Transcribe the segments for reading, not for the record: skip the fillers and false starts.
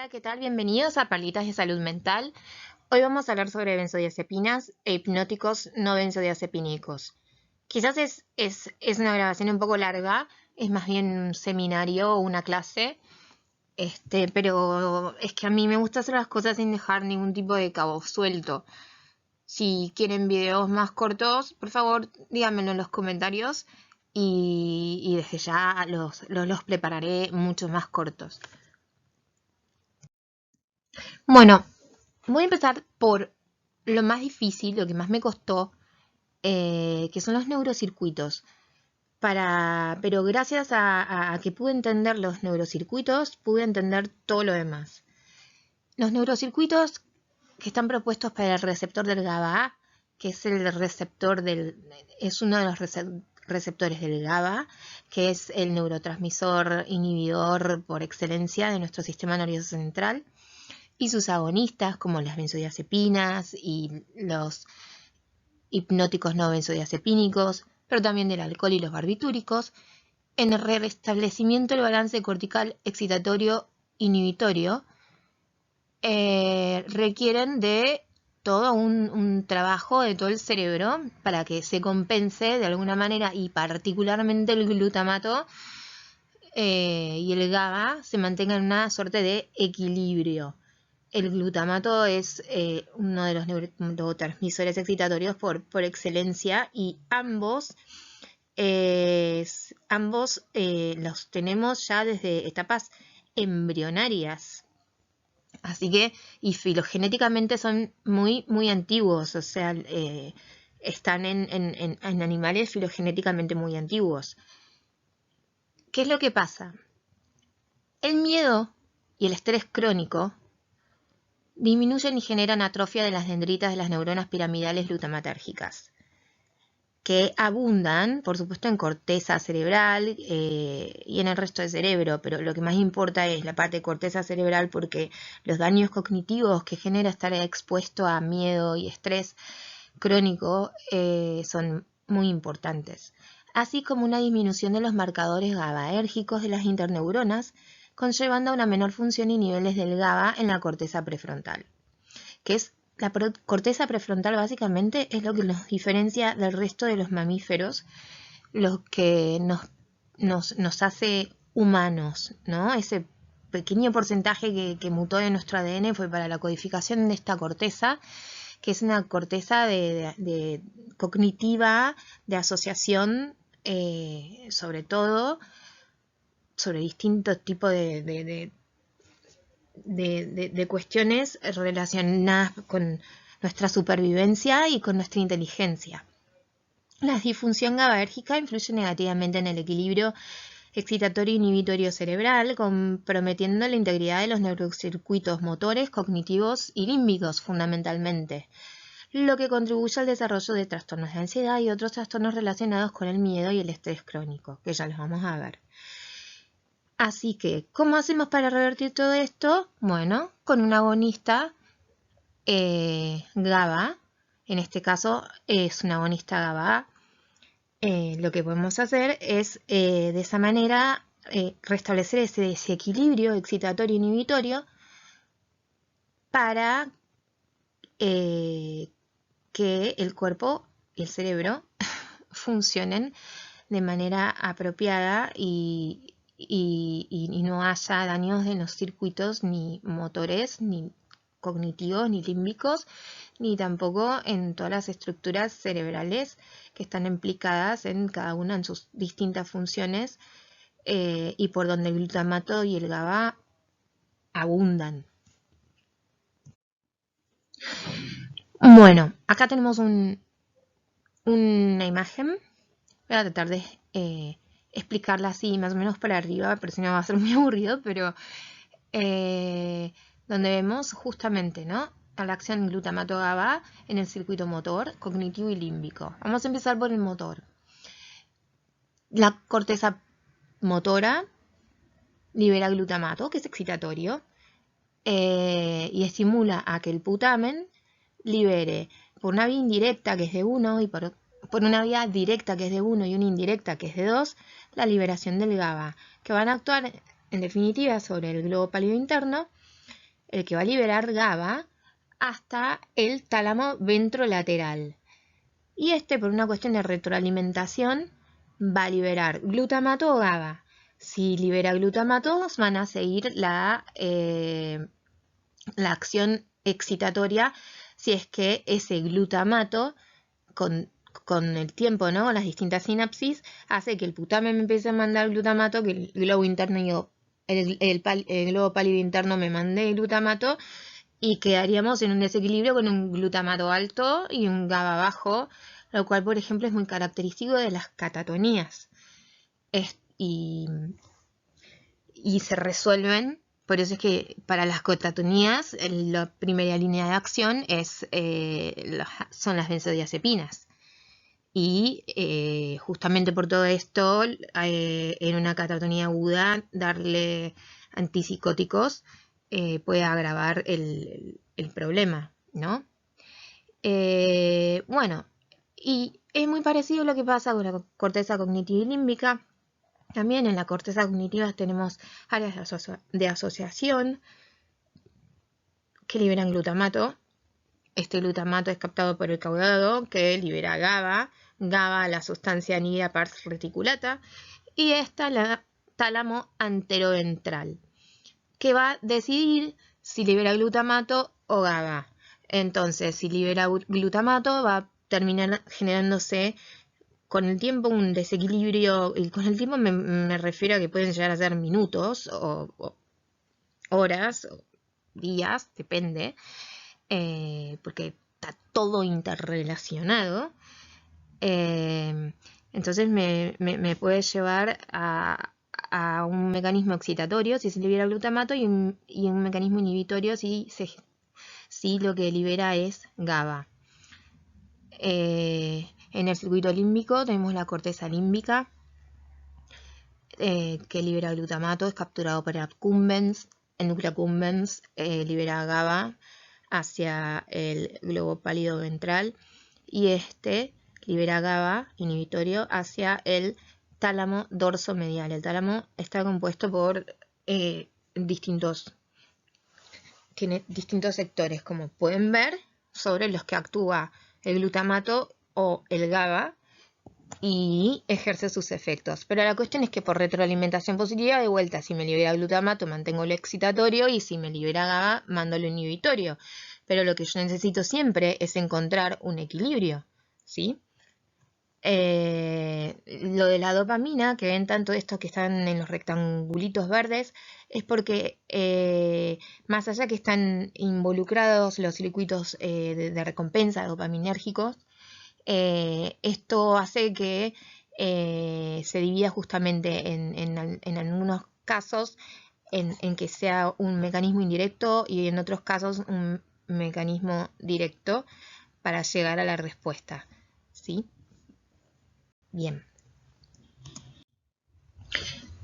Hola, ¿qué tal? Bienvenidos a Perlitas de Salud Mental. Hoy vamos a hablar sobre benzodiazepinas e hipnóticos no benzodiazepínicos. Quizás es una grabación un poco larga, es más bien un seminario o una clase, pero es que a mí me gusta hacer las cosas sin dejar ningún tipo de cabo suelto. Si quieren videos más cortos, por favor, díganmelo en los comentarios y desde ya los prepararé mucho más cortos. Bueno, voy a empezar por lo más difícil, lo que más me costó, que son los neurocircuitos. Pero gracias a que pude entender los neurocircuitos, pude entender todo lo demás. Los neurocircuitos que están propuestos para el receptor del GABA, que es es uno de los receptores del GABA, que es el neurotransmisor inhibidor por excelencia de nuestro sistema nervioso central, y sus agonistas como las benzodiazepinas y los hipnóticos no benzodiazepínicos, pero también del alcohol y los barbitúricos, en el restablecimiento del balance cortical excitatorio inhibitorio, requieren de todo un trabajo de todo el cerebro para que se compense de alguna manera, y particularmente el glutamato y el GABA se mantengan en una suerte de equilibrio. El glutamato es uno de los neurotransmisores excitatorios por excelencia, y ambos los tenemos ya desde etapas embrionarias. Así que, y filogenéticamente son muy, muy antiguos, o sea, están en animales filogenéticamente muy antiguos. ¿Qué es lo que pasa? El miedo y el estrés crónico disminuyen y generan atrofia de las dendritas de las neuronas piramidales glutamatérgicas, que abundan, por supuesto, en corteza cerebral y en el resto del cerebro, pero lo que más importa es la parte de corteza cerebral, porque los daños cognitivos que genera estar expuesto a miedo y estrés crónico son muy importantes, así como una disminución de los marcadores GABAérgicos de las interneuronas, conllevando a una menor función y niveles del GABA en la corteza prefrontal, que es la corteza prefrontal. Básicamente es lo que nos diferencia del resto de los mamíferos, lo que nos hace humanos, ¿no? Ese pequeño porcentaje que mutó de nuestro ADN fue para la codificación de esta corteza, que es una corteza de cognitiva, de asociación, sobre todo, sobre distintos tipos de cuestiones relacionadas con nuestra supervivencia y con nuestra inteligencia. La disfunción GABAérgica influye negativamente en el equilibrio excitatorio inhibitorio cerebral, comprometiendo la integridad de los neurocircuitos motores, cognitivos y límbicos fundamentalmente, lo que contribuye al desarrollo de trastornos de ansiedad y otros trastornos relacionados con el miedo y el estrés crónico, que ya los vamos a ver. Así que, ¿cómo hacemos para revertir todo esto? Bueno, con un agonista GABA, en este caso es un agonista GABA. Lo que podemos hacer es, de esa manera, restablecer ese desequilibrio excitatorio inhibitorio para que el cuerpo y el cerebro funcionen de manera apropiada y no haya daños en los circuitos ni motores, ni cognitivos, ni límbicos, ni tampoco en todas las estructuras cerebrales que están implicadas en cada una en sus distintas funciones, y por donde el glutamato y el GABA abundan. Bueno, acá tenemos una imagen. Voy a tratar de explicarla así más o menos para arriba, pero si no va a ser muy aburrido, pero donde vemos justamente, ¿no?, a la acción glutamato GABA en el circuito motor, cognitivo y límbico. Vamos a empezar por el motor. La corteza motora libera glutamato, que es excitatorio, y estimula a que el putamen libere por una vía indirecta, que es de 1, y por una vía directa, que es de 1, y una indirecta, que es de 2, la liberación del GABA, que van a actuar en definitiva sobre el globo pálido interno, el que va a liberar GABA, hasta el tálamo ventrolateral. Y por una cuestión de retroalimentación, va a liberar glutamato o GABA. Si libera glutamato, van a seguir la acción excitatoria, si es que ese glutamato, con el tiempo, ¿no? Con las distintas sinapsis, hace que el putamen me empiece a mandar glutamato, que el globo interno, el globo pálido interno me mande glutamato, y quedaríamos en un desequilibrio con un glutamato alto y un GABA bajo, lo cual, por ejemplo, es muy característico de las catatonías. Y se resuelven, por eso es que para las catatonías la primera línea de acción son las benzodiazepinas. Y justamente por todo esto, en una catatonía aguda, darle antipsicóticos puede agravar el problema, ¿no? Bueno, y es muy parecido a lo que pasa con la corteza cognitiva y límbica. También en la corteza cognitiva tenemos áreas de asociación que liberan glutamato. Este glutamato es captado por el caudado, que libera GABA. GABA, la sustancia anhidra pars reticulata, y la tálamo anteroventral, que va a decidir si libera glutamato o GABA. Entonces, si libera glutamato, va a terminar generándose con el tiempo un desequilibrio, y con el tiempo me refiero a que pueden llegar a ser minutos o horas o días, depende, porque está todo interrelacionado. Entonces me puede llevar a un mecanismo excitatorio si se libera glutamato y un mecanismo inhibitorio si lo que libera es GABA. En el circuito límbico tenemos la corteza límbica, que libera glutamato, es capturado por accumbens. El núcleo accumbens libera GABA hacia el globo pálido ventral, y libera GABA inhibitorio hacia el tálamo dorsomedial. El tálamo está compuesto por distintos sectores, como pueden ver, sobre los que actúa el glutamato o el GABA y ejerce sus efectos. Pero la cuestión es que por retroalimentación positiva, de vuelta, si me libera glutamato, mantengo lo excitatorio, y si me libera GABA, mando lo inhibitorio. Pero lo que yo necesito siempre es encontrar un equilibrio, ¿sí? Lo de la dopamina, que ven tanto estos que están en los rectangulitos verdes, es porque más allá que están involucrados los circuitos de recompensa dopaminérgicos, esto hace que se divida justamente en algunos casos en que sea un mecanismo indirecto, y en otros casos un mecanismo directo para llegar a la respuesta, ¿sí? Bien.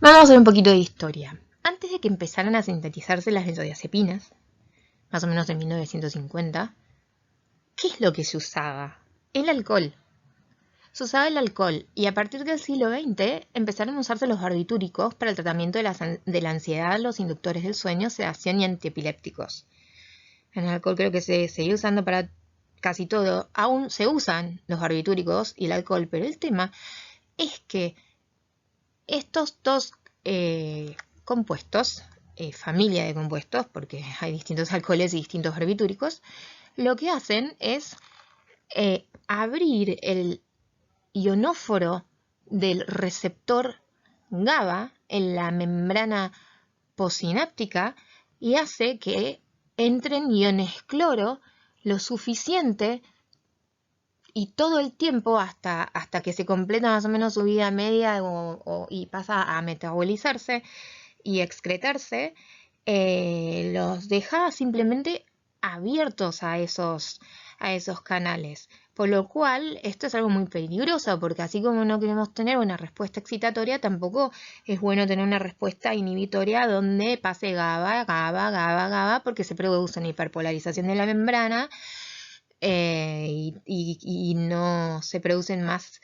Vamos a hacer un poquito de historia. Antes de que empezaran a sintetizarse las benzodiazepinas, más o menos en 1950, ¿qué es lo que se usaba? El alcohol. Se usaba el alcohol, y a partir del siglo XX empezaron a usarse los barbitúricos para el tratamiento de la ansiedad, los inductores del sueño, sedación y antiepilépticos. El alcohol creo que se sigue usando para casi todo. Aún se usan los barbitúricos y el alcohol, pero el tema es que estos dos compuestos, familia de compuestos, porque hay distintos alcoholes y distintos barbitúricos, lo que hacen es abrir el ionóforo del receptor GABA en la membrana postsináptica, y hace que entren iones cloro lo suficiente y todo el tiempo hasta que se completa más o menos su vida media y pasa a metabolizarse y excretarse, los deja simplemente abiertos a esos canales. Por lo cual, esto es algo muy peligroso, porque así como no queremos tener una respuesta excitatoria, tampoco es bueno tener una respuesta inhibitoria donde pase GABA, GABA, GABA, GABA, porque se produce una hiperpolarización de la membrana y no se producen más,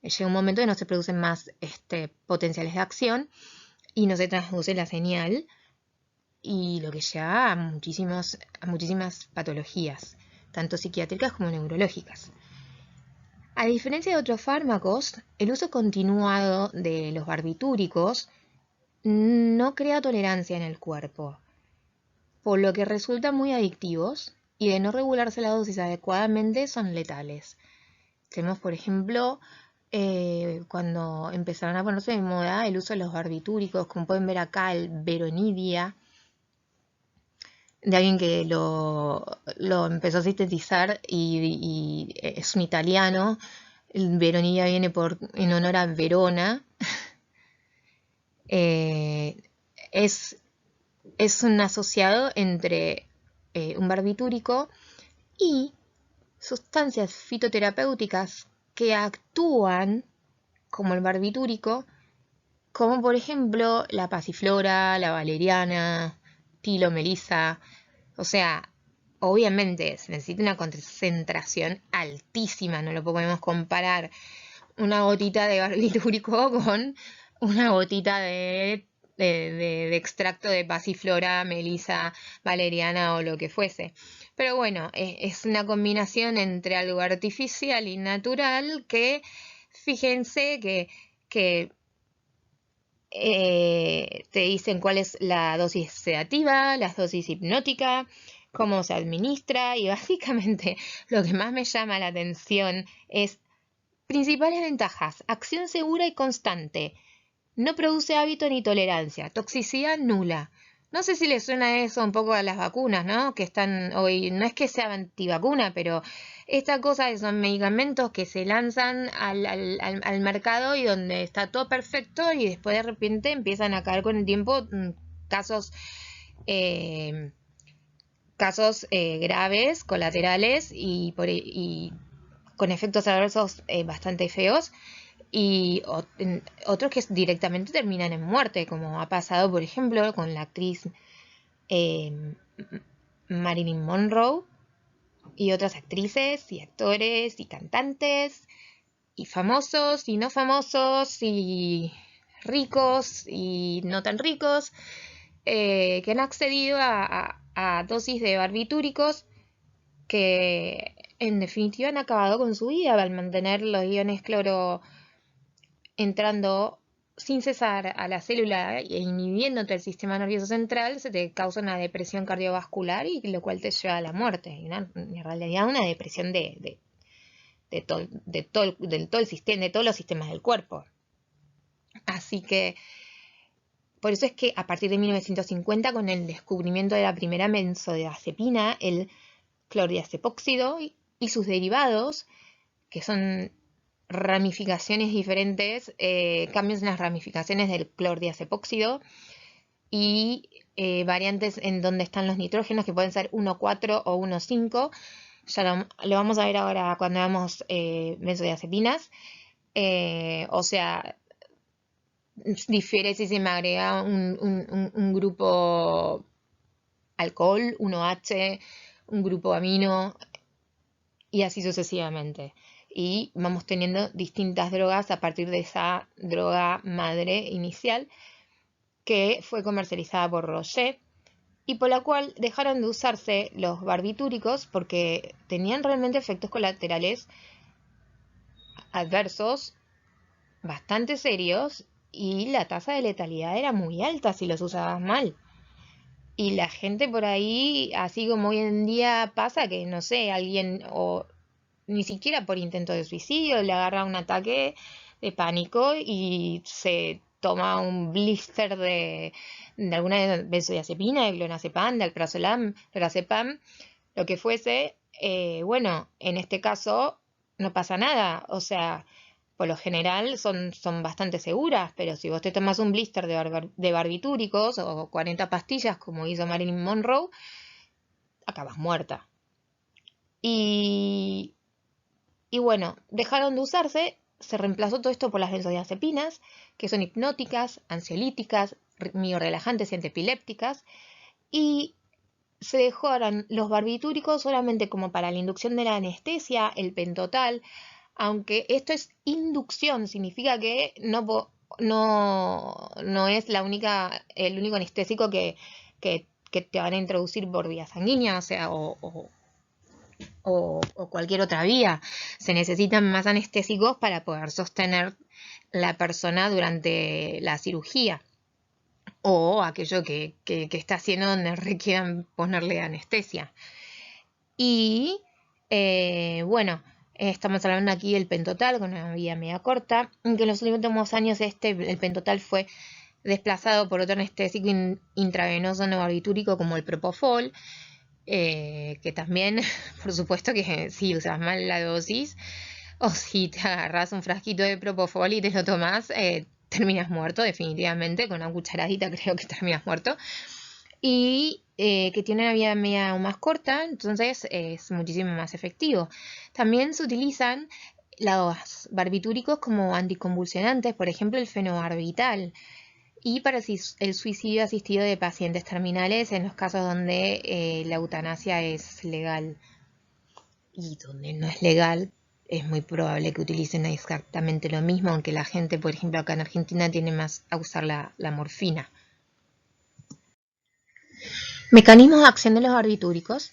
llega un momento que no se producen más potenciales de acción y no se transduce la señal y lo que lleva a muchísimas patologías, tanto psiquiátricas como neurológicas. A diferencia de otros fármacos, el uso continuado de los barbitúricos no crea tolerancia en el cuerpo, por lo que resultan muy adictivos y de no regularse la dosis adecuadamente son letales. Tenemos, por ejemplo, cuando empezaron a ponerse de moda el uso de los barbitúricos, como pueden ver acá el Veronidia, de alguien que lo empezó a sintetizar y es un italiano. El Veronidia viene en honor a Verona. Es un asociado entre un barbitúrico y sustancias fitoterapéuticas que actúan como el barbitúrico, como por ejemplo la pasiflora, la valeriana, tilo, melisa. O sea, obviamente se necesita una concentración altísima, no lo podemos comparar una gotita de barbitúrico con una gotita de extracto de pasiflora, melisa, valeriana o lo que fuese. Pero bueno, es una combinación entre algo artificial y natural que, fíjense que te dicen cuál es la dosis sedativa, la dosis hipnótica, cómo se administra y básicamente lo que más me llama la atención es principales ventajas: acción segura y constante, no produce hábito ni tolerancia, toxicidad nula. No sé si les suena eso un poco a las vacunas, ¿no? Que están hoy, no es que sea antivacuna, pero esta cosa son medicamentos que se lanzan al mercado y donde está todo perfecto y después de repente empiezan a caer con el tiempo casos graves, colaterales y con efectos adversos bastante feos. Y otros que directamente terminan en muerte, como ha pasado, por ejemplo, con la actriz Marilyn Monroe y otras actrices y actores y cantantes y famosos y no famosos y ricos y no tan ricos que han accedido a dosis de barbitúricos que en definitiva han acabado con su vida al mantener los iones cloro entrando sin cesar a la célula e inhibiéndote el sistema nervioso central, se te causa una depresión cardiovascular y lo cual te lleva a la muerte. En realidad una depresión de todo el sistema, de todos los sistemas del cuerpo. Así que por eso es que a partir de 1950, con el descubrimiento de la primera benzodiazepina, el clordiazepóxido y sus derivados, que son ramificaciones diferentes, cambios en las ramificaciones del clordiazepóxido y variantes en donde están los nitrógenos, que pueden ser 1,4 o 1,5. Ya lo vamos a ver ahora cuando veamos benzodiazepinas. O sea, difiere si se me agrega un grupo alcohol, 1H, un grupo amino y así sucesivamente. Y vamos teniendo distintas drogas a partir de esa droga madre inicial que fue comercializada por Roche y por la cual dejaron de usarse los barbitúricos porque tenían realmente efectos colaterales adversos bastante serios y la tasa de letalidad era muy alta si los usabas mal. Y la gente por ahí, así como hoy en día pasa que, no sé, alguien o ni siquiera por intento de suicidio le agarra un ataque de pánico y se toma un blister de alguna benzodiazepina, de clonazepam, de alprazolam, lorazepam, lo que fuese. Bueno, en este caso no pasa nada, o sea, por lo general son bastante seguras, pero si vos te tomas un blister de barbitúricos o 40 pastillas como hizo Marilyn Monroe, acabas muerta. Y bueno, dejaron de usarse, se reemplazó todo esto por las benzodiazepinas, que son hipnóticas, ansiolíticas, miorelajantes y antiepilépticas, y se dejaron los barbitúricos solamente como para la inducción de la anestesia, el pentotal, aunque esto es inducción, significa que no es el único anestésico que que te van a introducir por vía sanguínea, o sea, o cualquier otra vía. Se necesitan más anestésicos para poder sostener la persona durante la cirugía o aquello que está haciendo donde requieran ponerle anestesia. Y bueno, estamos hablando aquí del pentotal con una vía media corta, que en los últimos años el pentotal fue desplazado por otro anestésico intravenoso no barbitúrico como el propofol, que también, por supuesto que si usas mal la dosis o si te agarras un frasquito de propofol y te lo tomas, terminas muerto definitivamente, con una cucharadita creo que terminas muerto. Y que tiene una vía media aún más corta, entonces es muchísimo más efectivo. También se utilizan los barbitúricos como anticonvulsionantes, por ejemplo el fenobarbital, y para el suicidio asistido de pacientes terminales en los casos donde la eutanasia es legal. Y donde no es legal, es muy probable que utilicen exactamente lo mismo, aunque la gente, por ejemplo, acá en Argentina tiene más a usar la morfina. Mecanismos de acción de los barbitúricos.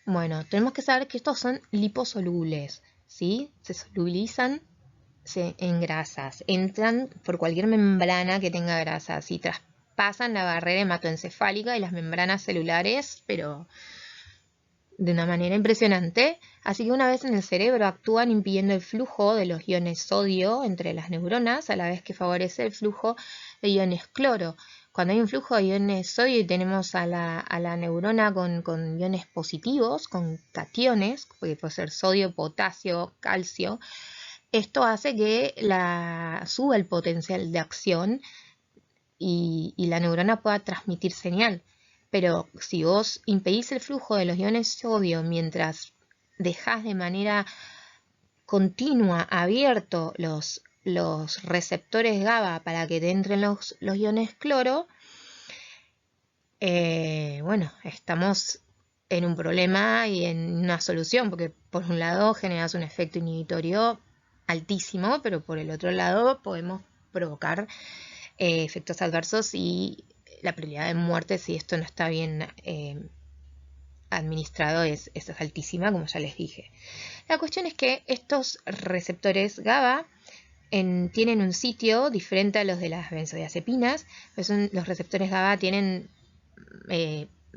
Bueno, tenemos que saber que estos son liposolubles, ¿sí? Se solubilizan en grasas, entran por cualquier membrana que tenga grasas y traspasan la barrera hematoencefálica y las membranas celulares, pero de una manera impresionante. Así que una vez en el cerebro actúan impidiendo el flujo de los iones sodio entre las neuronas, a la vez que favorece el flujo de iones cloro. Cuando hay un flujo de iones sodio y tenemos a la neurona con iones positivos, con cationes, que puede ser sodio, potasio, calcio, esto hace que suba el potencial de acción y la neurona pueda transmitir señal. Pero si vos impedís el flujo de los iones sodio mientras dejás de manera continua abierto los receptores GABA para que te entren los iones cloro, bueno, estamos en un problema y en una solución, porque por un lado generas un efecto inhibitorio altísimo, pero por el otro lado podemos provocar efectos adversos y la probabilidad de muerte si esto no está bien administrado es altísima, como ya les dije. La cuestión es que estos receptores GABA tienen un sitio diferente a los de las benzodiazepinas. Los receptores GABA tienen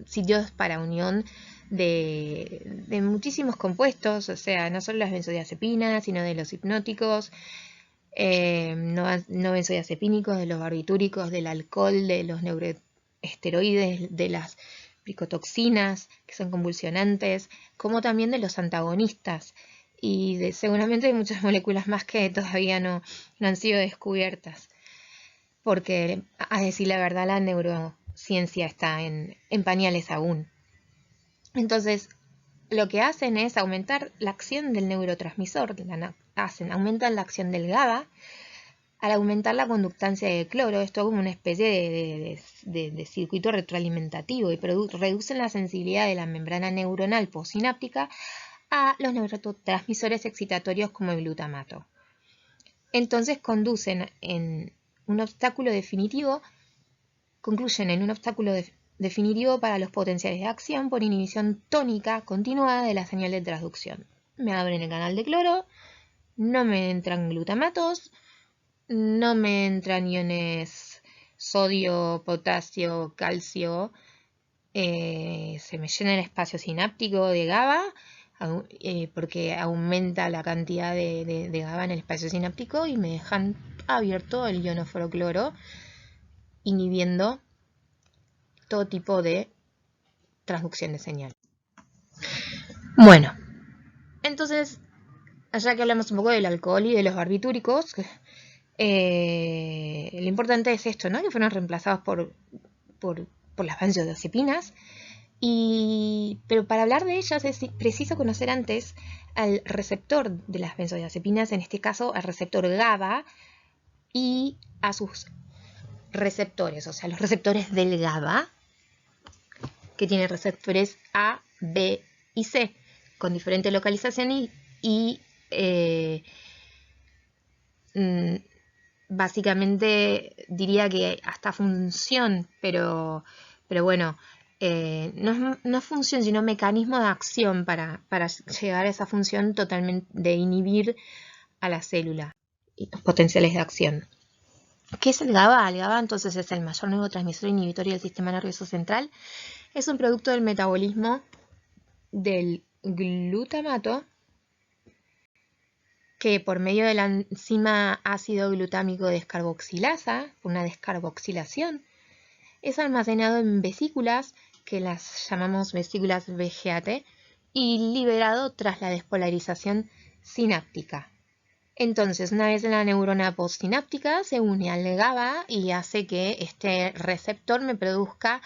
sitios para unión de muchísimos compuestos, o sea, no solo las benzodiazepinas, sino de los hipnóticos, no benzodiazepínicos, de los barbitúricos, del alcohol, de los neuroesteroides, de las bricotoxinas, que son convulsionantes, como también de los antagonistas. Y seguramente hay muchas moléculas más que todavía no han sido descubiertas. Porque, a decir la verdad, la neurociencia está en pañales aún. Entonces, lo que hacen es aumentar la acción del neurotransmisor, aumentan la acción del GABA, al aumentar la conductancia de cloro. Esto es como una especie de circuito retroalimentativo y reducen la sensibilidad de la membrana neuronal postsináptica a los neurotransmisores excitatorios como el glutamato. Entonces concluyen en un obstáculo definitivo para los potenciales de acción por inhibición tónica continuada de la señal de transducción. Me abren el canal de cloro, no me entran glutamatos, no me entran iones sodio, potasio, calcio, se me llena el espacio sináptico de GABA, porque aumenta la cantidad de GABA en el espacio sináptico y me dejan abierto el ionoforocloro, inhibiendo todo tipo de transducción de señal. Bueno, entonces, allá que hablamos un poco del alcohol y de los barbitúricos, lo importante es esto, ¿no? Que fueron reemplazados por las benzodiazepinas. Pero para hablar de ellas es preciso conocer antes al receptor de las benzodiazepinas, en este caso al receptor GABA y a sus receptores, o sea, los receptores del GABA, que tienen receptores A, B y C, con diferente localización y básicamente diría que hasta función, pero Pero bueno, no es función, sino mecanismo de acción para llegar a esa función totalmente de inhibir a la célula y los potenciales de acción. ¿Qué es el GABA? El GABA entonces es el mayor neurotransmisor inhibitorio del sistema nervioso central. Es un producto del metabolismo del glutamato que por medio de la enzima ácido glutámico descarboxilasa, una descarboxilación, es almacenado en vesículas, que las llamamos vesículas VGAT, y liberado tras la despolarización sináptica. Entonces, una vez la neurona postsináptica se une al GABA y hace que este receptor me produzca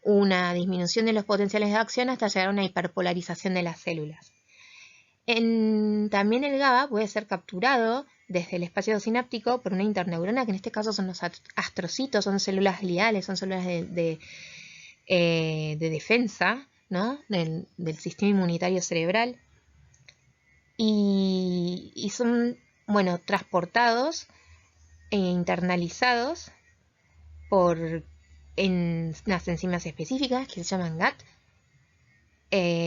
una disminución de los potenciales de acción hasta llegar a una hiperpolarización de las células. También el GABA puede ser capturado desde el espacio sináptico por una interneurona, que en este caso son los astrocitos, son células gliales, son células de defensa, ¿no? del sistema inmunitario cerebral. Y son, bueno, transportados e internalizados en unas enzimas específicas que se llaman GAT,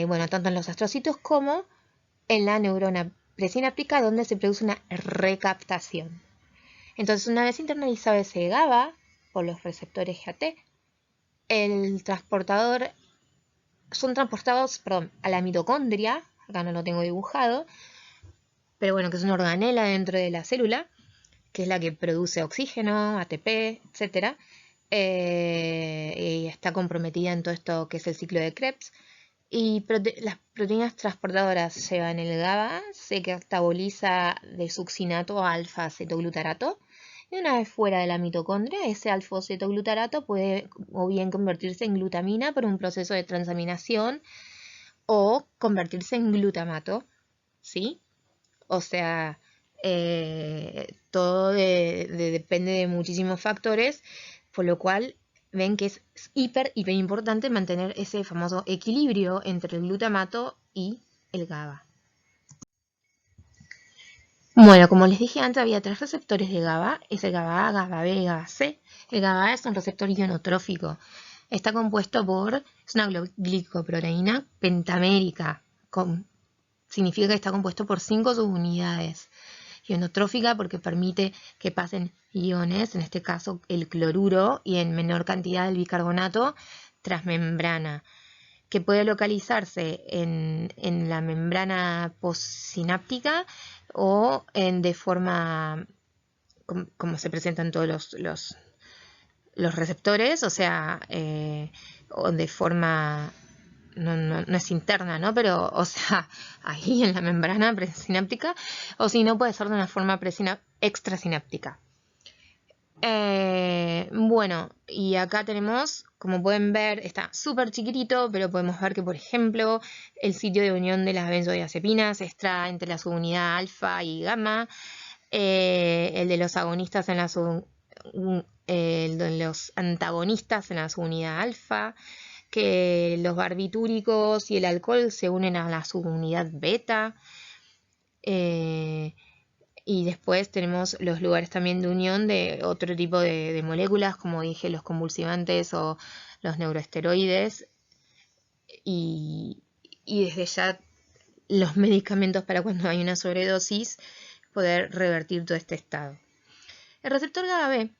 bueno, tanto en los astrocitos como en la neurona presináptica, donde se produce una recaptación. Entonces, una vez internalizado ese GABA por los receptores GAT, son transportados a la mitocondria, acá no lo tengo dibujado, pero bueno, que es una organela dentro de la célula, que es la que produce oxígeno, ATP, etc. Y está comprometida en todo esto que es el ciclo de Krebs. Y las proteínas transportadoras llevan el GABA, se cataboliza de succinato a alfa-acetoglutarato. Y una vez fuera de la mitocondria, ese alfa-acetoglutarato puede o bien convertirse en glutamina por un proceso de transaminación o convertirse en glutamato, ¿sí? O sea, todo depende de muchísimos factores, por lo cual ven que es hiper importante mantener ese famoso equilibrio entre el glutamato y el GABA. Bueno, como les dije antes, había 3 receptores de GABA, es el GABA A, GABA B y GABA C. El GABA A es un receptor ionotrófico. Está compuesto es una glicoproteína pentamérica, significa que está compuesto por 5 subunidades. Ionotrófica porque permite que pasen iones, en este caso el cloruro y en menor cantidad el bicarbonato, transmembrana, que puede localizarse en la membrana postsináptica o de forma como se presentan todos los receptores, o sea, o de forma no es interna, ¿no? Pero, o sea, ahí en la membrana presináptica, o si no, puede ser de una forma extrasináptica. Bueno, y acá tenemos, como pueden ver, está súper chiquitito, pero podemos ver que, por ejemplo, el sitio de unión de las benzodiazepinas está entre la subunidad alfa y gamma, el de los agonistas el de los antagonistas en la subunidad alfa, que los barbitúricos y el alcohol se unen a la subunidad beta. Y después tenemos los lugares también de unión de otro tipo de moléculas, como dije, los convulsivantes o los neuroesteroides. Y desde ya los medicamentos para cuando hay una sobredosis, poder revertir todo este estado. El receptor GABA B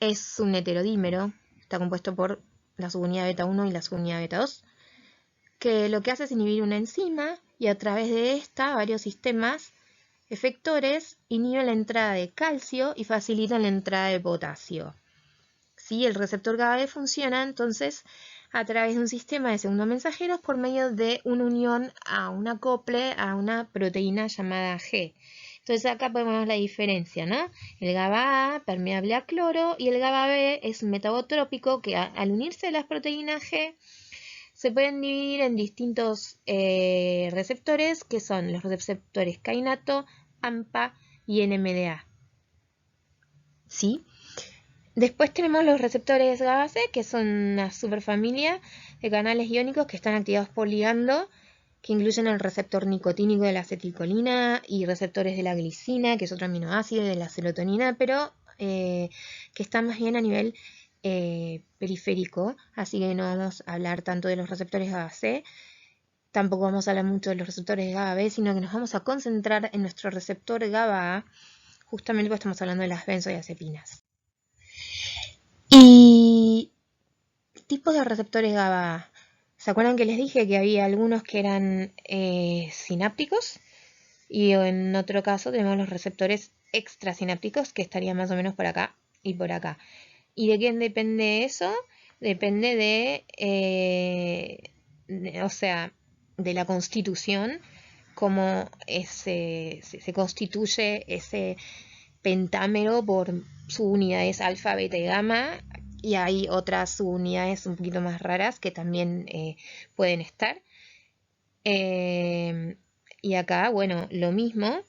es un heterodímero, está compuesto por la subunidad beta 1 y la subunidad beta 2, que lo que hace es inhibir una enzima y a través de esta varios sistemas efectores inhiben la entrada de calcio y facilitan la entrada de potasio. ¿Sí? El receptor GABA B funciona entonces a través de un sistema de segundos mensajeros por medio de una unión a un acople a una proteína llamada G. Entonces acá podemos ver la diferencia, ¿no? El GABA A permeable a cloro y el GABA B es metabotrópico que al unirse a las proteínas G se pueden dividir en distintos receptores que son los receptores kainato, AMPA y NMDA. ¿Sí? Después tenemos los receptores GABA-C, que son una superfamilia de canales iónicos que están activados por ligando, que incluyen el receptor nicotínico de la acetilcolina y receptores de la glicina, que es otro aminoácido, de la serotonina, pero que están más bien a nivel periférico, así que no vamos a hablar tanto de los receptores GABA C, tampoco vamos a hablar mucho de los receptores GABA B, sino que nos vamos a concentrar en nuestro receptor GABA A, justamente porque estamos hablando de las benzodiazepinas. Y tipos de receptores GABA A. ¿Se acuerdan que les dije que había algunos que eran sinápticos? Y en otro caso tenemos los receptores extrasinápticos, que estarían más o menos por acá y por acá. ¿Y de quién depende eso? Depende o sea, de la constitución, cómo se constituye ese pentámero por subunidades alfa, beta y gamma, y hay otras subunidades un poquito más raras que también pueden estar. Y acá, bueno, lo mismo.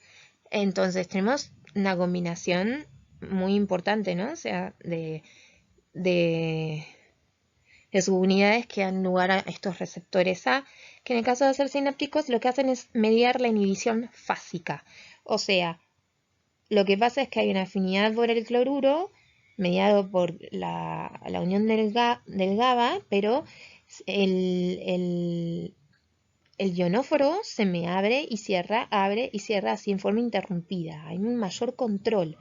Entonces tenemos una combinación muy importante, ¿no? O sea, de subunidades que dan lugar a estos receptores A, que en el caso de ser sinápticos lo que hacen es mediar la inhibición fásica. O sea, lo que pasa es que hay una afinidad por el cloruro, mediado por la unión del GABA, pero el ionóforo se me abre y cierra así en forma interrumpida. Hay un mayor control.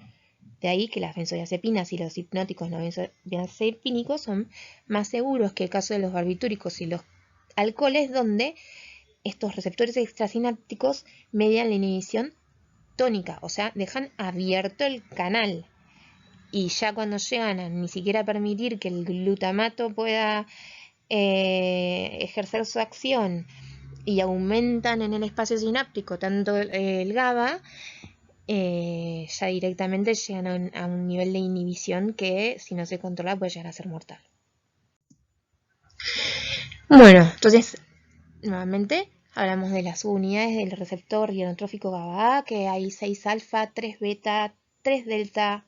De ahí que las benzodiazepinas y los hipnóticos no benzodiazepínicos son más seguros que el caso de los barbitúricos y los alcoholes, donde estos receptores extrasinápticos median la inhibición tónica, o sea, dejan abierto el canal. Y ya cuando llegan a ni siquiera permitir que el glutamato pueda ejercer su acción y aumentan en el espacio sináptico tanto el GABA, ya directamente llegan a un nivel de inhibición que si no se controla puede llegar a ser mortal. Bueno, entonces nuevamente hablamos de las subunidades del receptor ionotrófico GABA A, que hay 6 alfa, 3 beta, 3 delta,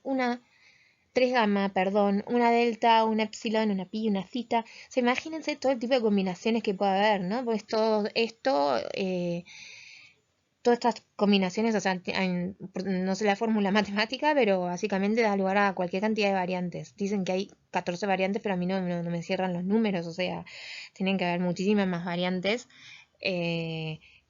3 gamma, perdón, una delta, una epsilon, una pi, una zeta. O sea, imagínense todo el tipo de combinaciones que puede haber, ¿no? Pues todo esto, todas estas combinaciones, o sea, no sé la fórmula matemática, pero básicamente da lugar a cualquier cantidad de variantes. Dicen que hay 14 variantes, pero a mí no me cierran los números, o sea, tienen que haber muchísimas más variantes,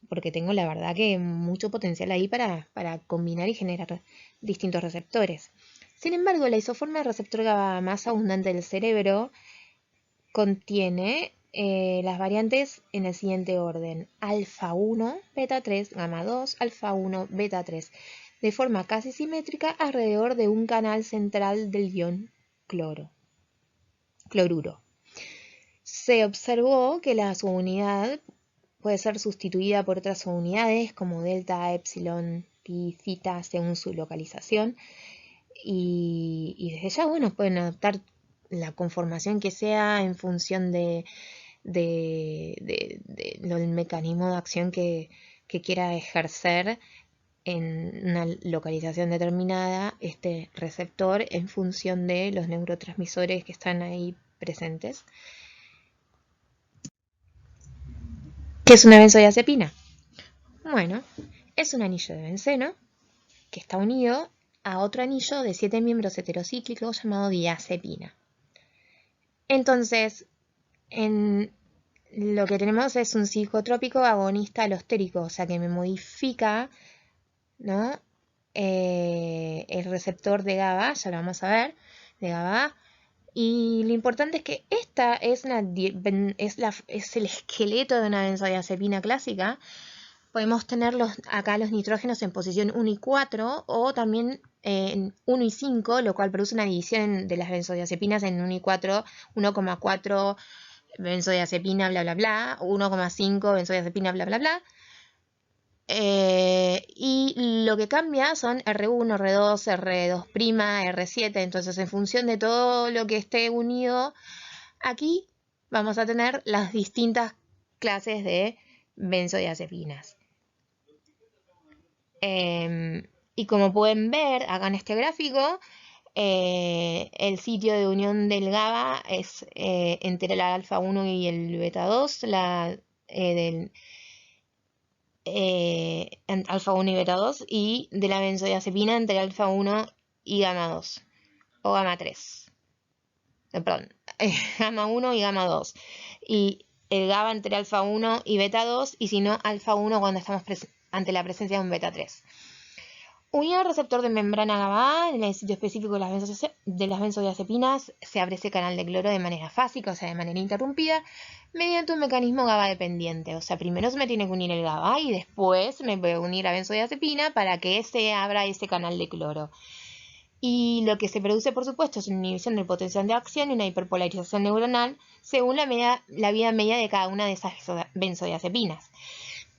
porque tengo la verdad que mucho potencial ahí para combinar y generar distintos receptores. Sin embargo, la isoforma de receptor GABA más abundante del cerebro contiene las variantes en el siguiente orden: alfa 1, beta 3, gamma 2, alfa 1, beta 3, de forma casi simétrica alrededor de un canal central del ion cloruro. Se observó que la subunidad puede ser sustituida por otras subunidades como delta, epsilon, pi, zeta, según su localización. Y desde ya, bueno, pueden adaptar la conformación que sea en función del mecanismo de acción que quiera ejercer en una localización determinada este receptor en función de los neurotransmisores que están ahí presentes. ¿Qué es una benzodiazepina? Bueno, es un anillo de benceno que está unido a otro anillo de 7 miembros heterocíclicos llamado diazepina. Entonces, lo que tenemos es un psicotrópico agonista alostérico, o sea que me modifica, ¿no? El receptor de GABA, ya lo vamos a ver, de GABA. Y lo importante es que esta es el esqueleto de una benzodiazepina clásica. Podemos tener acá los nitrógenos en posición 1 y 4 o también en 1 y 5, lo cual produce una división de las benzodiazepinas en 1 y 4, 1,4 benzodiazepina bla bla bla, 1,5 benzodiazepina bla bla bla. Y lo que cambia son R1, R2, R2', R7, entonces en función de todo lo que esté unido aquí vamos a tener las distintas clases de benzodiazepinas. Y como pueden ver acá en este gráfico, el sitio de unión del GABA es entre el alfa 1 y el beta 2, del alfa 1 y beta 2, y de la benzodiazepina entre alfa 1 y gamma 2 o gamma 3. perdón, gamma 1 y gamma 2. Y el GABA entre alfa 1 y beta 2, y si no, alfa 1 cuando estamos ante la presencia de un beta 3. Unido al receptor de membrana GABA, en el sitio específico de las benzodiazepinas, se abre ese canal de cloro de manera fásica, o sea, de manera interrumpida, mediante un mecanismo GABA dependiente. O sea, primero se me tiene que unir el GABA y después me voy a unir a benzodiazepina para que se abra ese canal de cloro. Y lo que se produce, por supuesto, es una inhibición del potencial de acción y una hiperpolarización neuronal según la vida media de cada una de esas benzodiazepinas.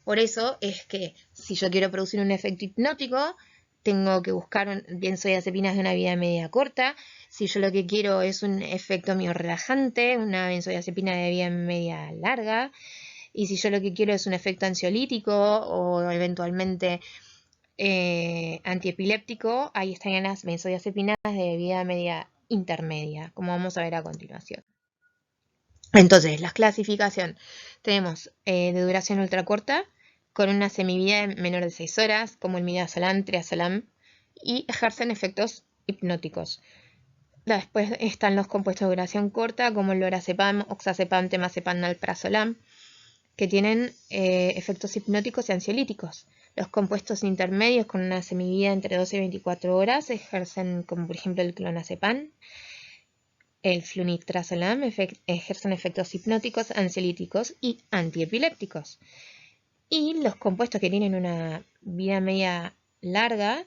Por eso es que si yo quiero producir un efecto hipnótico, tengo que buscar benzodiazepinas de una vida media corta. Si yo lo que quiero es un efecto miorrelajante, una benzodiazepina de vida media larga. Y si yo lo que quiero es un efecto ansiolítico o eventualmente antiepiléptico, ahí estarían las benzodiazepinas de vida media intermedia, como vamos a ver a continuación. Entonces, la clasificación. Tenemos de duración ultracorta, con una semivida menor de 6 horas, como el midazolam, triazolam, y ejercen efectos hipnóticos. Después están los compuestos de duración corta, como el lorazepam, oxazepam, temazepam, alprazolam, que tienen efectos hipnóticos y ansiolíticos. Los compuestos intermedios con una semivida entre 12 y 24 horas ejercen, como por ejemplo el clonazepam, el flunitrazolam, ejercen efectos hipnóticos, ansiolíticos y antiepilépticos. Y los compuestos que tienen una vida media larga,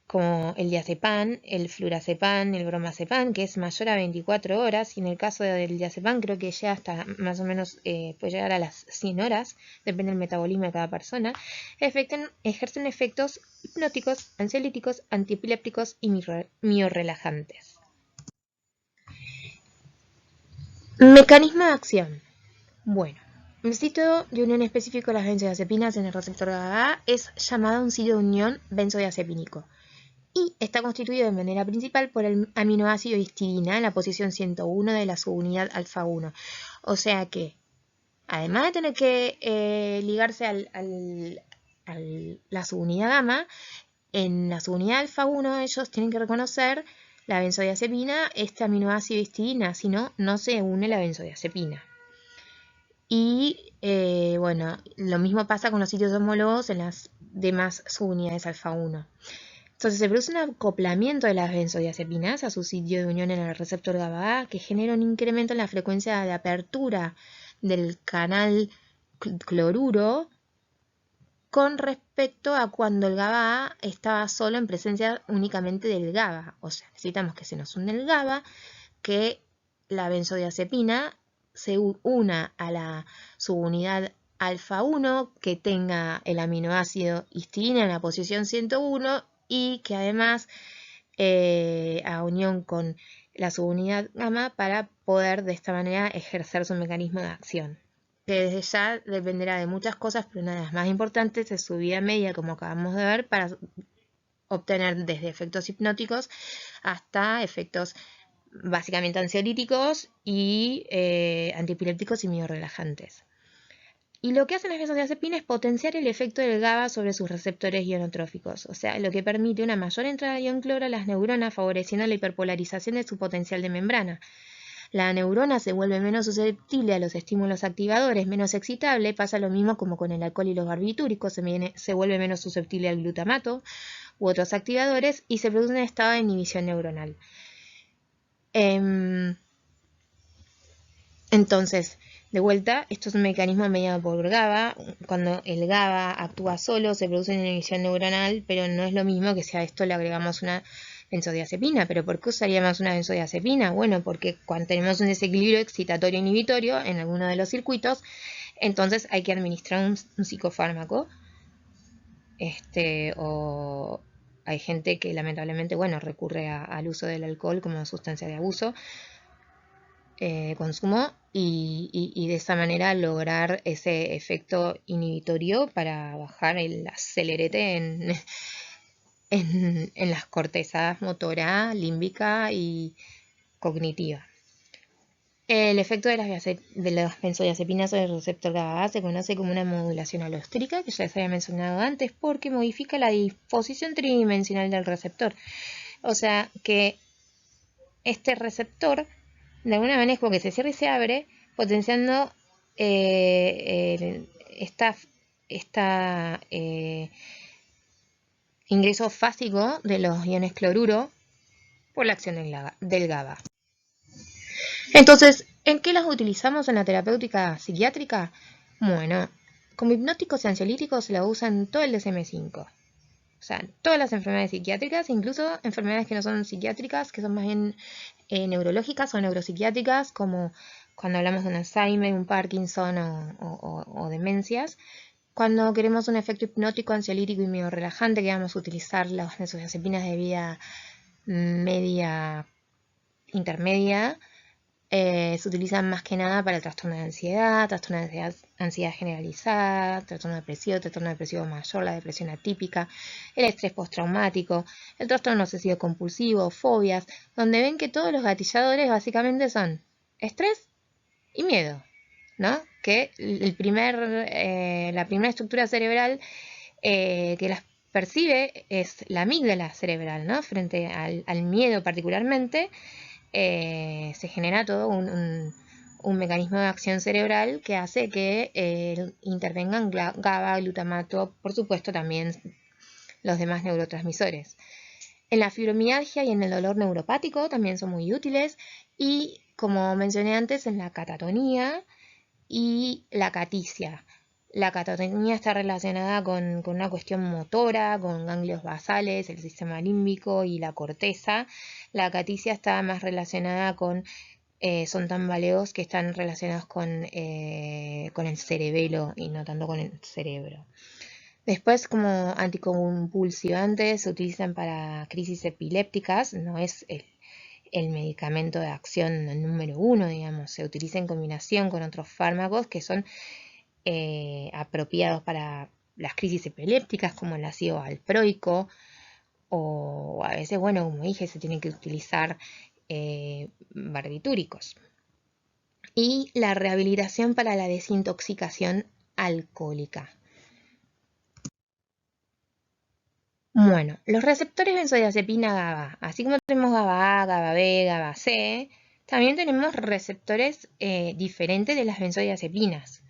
como el diazepam, el flurazepam, el bromazepam, que es mayor a 24 horas, y en el caso del diazepam creo que llega hasta más o menos, puede llegar a las 100 horas, depende del metabolismo de cada persona, ejercen efectos hipnóticos, ansiolíticos, antiepilépticos y miorrelajantes. Mecanismo de acción. Bueno, el sitio de unión específico de las benzodiazepinas en el receptor GABA es llamado un sitio de unión benzodiazepínico y está constituido de manera principal por el aminoácido histidina en la posición 101 de la subunidad alfa 1. O sea que, además de tener que ligarse a la subunidad gamma, en la subunidad alfa 1 ellos tienen que reconocer la benzodiazepina, este aminoácido histidina, si no, no se une la benzodiazepina. Y bueno, lo mismo pasa con los sitios homólogos en las demás subunidades alfa 1. Entonces se produce un acoplamiento de las benzodiazepinas a su sitio de unión en el receptor GABA que genera un incremento en la frecuencia de apertura del canal cloruro con respecto a cuando el GABA estaba solo en presencia únicamente del GABA. O sea, necesitamos que se nos une el GABA, que la benzodiazepina se una a la subunidad alfa 1, que tenga el aminoácido histidina en la posición 101 y que además a unión con la subunidad gamma para poder de esta manera ejercer su mecanismo de acción. Que desde ya dependerá de muchas cosas, pero una de las más importantes es su vida media, como acabamos de ver, para obtener desde efectos hipnóticos hasta efectos básicamente ansiolíticos y antiepilépticos y miorrelajantes. Y lo que hacen las benzodiazepinas es potenciar el efecto del GABA sobre sus receptores ionotróficos, o sea, lo que permite una mayor entrada de ion cloro a las neuronas, favoreciendo la hiperpolarización de su potencial de membrana. La neurona se vuelve menos susceptible a los estímulos activadores, menos excitable, pasa lo mismo como con el alcohol y los barbitúricos, se vuelve menos susceptible al glutamato u otros activadores y se produce un estado de inhibición neuronal. Entonces, de vuelta, esto es un mecanismo mediado por GABA. Cuando el GABA actúa solo, se produce una inhibición neuronal, pero no es lo mismo que si a esto le agregamos una benzodiazepina. ¿Pero por qué usaríamos una benzodiazepina? Bueno, porque cuando tenemos un desequilibrio excitatorio-inhibitorio en alguno de los circuitos, entonces hay que administrar un psicofármaco. O hay gente que lamentablemente, bueno, recurre al uso del alcohol como sustancia de abuso. Consumo y de esa manera lograr ese efecto inhibitorio para bajar el acelerete en las cortezas motora, límbica y cognitiva. El efecto de las benzodiazepinas sobre el receptor GABA se conoce como una modulación alostérica, que ya se había mencionado antes, porque modifica la disposición tridimensional del receptor. O sea que este receptor de alguna manera es como que se cierra y se abre, potenciando esta ingreso fásico de los iones cloruro por la acción del GABA. Entonces, ¿en qué las utilizamos en la terapéutica psiquiátrica? Bueno, como hipnóticos y ansiolíticos se la usan todo el DSM-5. O sea, todas las enfermedades psiquiátricas, incluso enfermedades que no son psiquiátricas, que son más bien neurológicas o neuropsiquiátricas, como cuando hablamos de un Alzheimer, un Parkinson o demencias. Cuando queremos un efecto hipnótico, ansiolítico y medio relajante, que vamos a utilizar las benzodiazepinas de vía media intermedia, se utilizan más que nada para el trastorno de ansiedad, trastorno de ansiedad generalizada, trastorno depresivo mayor, la depresión atípica, el estrés postraumático, el trastorno obsesivo compulsivo, fobias, donde ven que todos los gatilladores básicamente son estrés y miedo, ¿no? Que la primera estructura cerebral que las percibe es la amígdala cerebral, ¿no? Frente al miedo particularmente, se genera todo un mecanismo de acción cerebral que hace que intervengan GABA, glutamato, por supuesto también los demás neurotransmisores. En la fibromialgia y en el dolor neuropático también son muy útiles, y como mencioné antes, en la catatonía y la caticia. La catatonía está relacionada con una cuestión motora, con ganglios basales, el sistema límbico y la corteza. La caticia está más relacionada son tambaleos que están relacionados con el cerebelo y no tanto con el cerebro. Después, como anticonvulsivantes, se utilizan para crisis epilépticas. No es el medicamento de acción número 1, digamos. Se utiliza en combinación con otros fármacos que son apropiados para las crisis epilépticas, como el ácido valproico, o a veces, bueno, como dije, se tienen que utilizar barbitúricos. Y la rehabilitación para la desintoxicación alcohólica. Bueno, los receptores benzodiazepina GABA, así como tenemos GABA A, GABA B, GABA C, también tenemos receptores diferentes de las benzodiazepinas,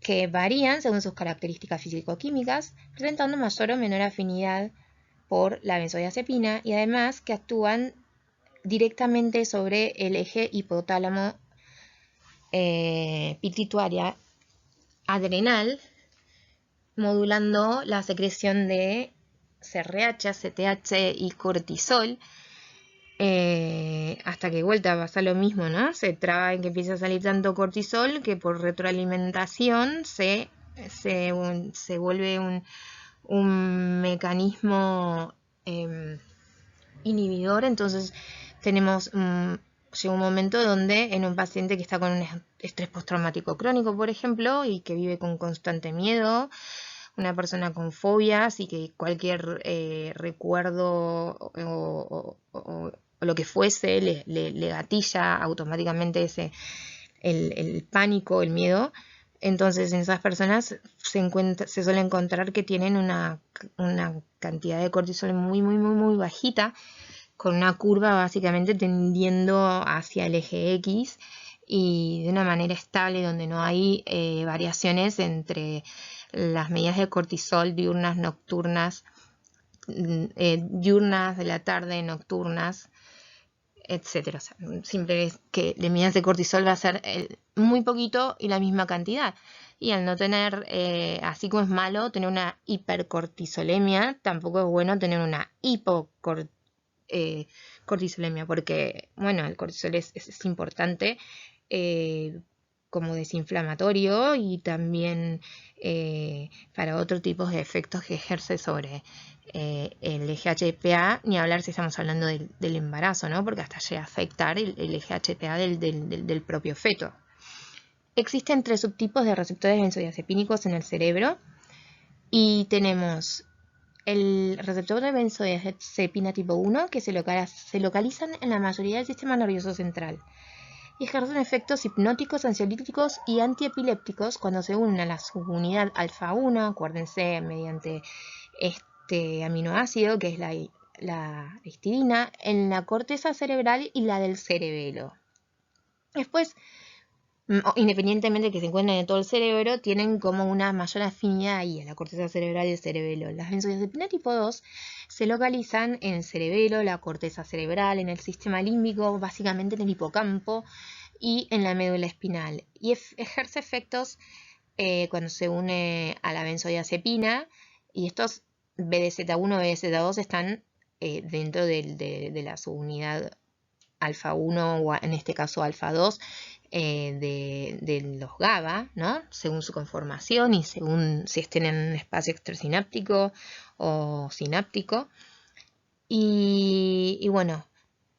que varían según sus características físico-químicas, presentando mayor o menor afinidad por la benzodiazepina, y además que actúan directamente sobre el eje hipotálamo pituitaria adrenal, modulando la secreción de CRH, ACTH y cortisol, hasta que vuelta a pasar lo mismo, ¿no? Se traba en que empieza a salir tanto cortisol que por retroalimentación se vuelve un mecanismo inhibidor. Entonces llega un momento donde en un paciente que está con un estrés postraumático crónico, por ejemplo, y que vive con constante miedo, una persona con fobias y que cualquier recuerdo o lo que fuese le gatilla automáticamente el pánico, el miedo. Entonces en esas personas se suele encontrar que tienen una cantidad de cortisol muy, muy, muy, muy bajita, con una curva básicamente tendiendo hacia el eje X y de una manera estable, donde no hay variaciones entre las medidas de cortisol diurnas, nocturnas, diurnas de la tarde, nocturnas, etcétera. O sea, siempre es que de medidas de cortisol va a ser muy poquito y la misma cantidad. Y al no tener, así como es malo tener una hipercortisolemia, tampoco es bueno tener una hipocortisolemia, porque, bueno, el cortisol es importante como desinflamatorio y también para otro tipo de efectos que ejerce sobre el eje HPA, ni hablar si estamos hablando del embarazo, ¿no? Porque hasta llega a afectar el eje HPA del propio feto. Existen 3 subtipos de receptores benzodiazepínicos en el cerebro, y tenemos el receptor de benzodiazepina tipo 1, que se localizan en la mayoría del sistema nervioso central y ejercen efectos hipnóticos, ansiolíticos y antiepilépticos cuando se unen a la subunidad alfa 1, acuérdense, mediante este aminoácido, que es la la histidina en la corteza cerebral y la del cerebelo. Después, independientemente de que se encuentren en todo el cerebro, tienen como una mayor afinidad ahí a la corteza cerebral y el cerebelo. Las benzodiazepinas tipo 2 se localizan en el cerebelo, la corteza cerebral, en el sistema límbico, básicamente en el hipocampo y en la médula espinal. Y ejerce efectos cuando se une a la benzodiazepina, y estos BDZ1, BDZ2 están dentro de la subunidad alfa 1 o en este caso alfa 2 de los GABA, ¿no? Según su conformación y según si estén en un espacio extrasináptico o sináptico. Y bueno,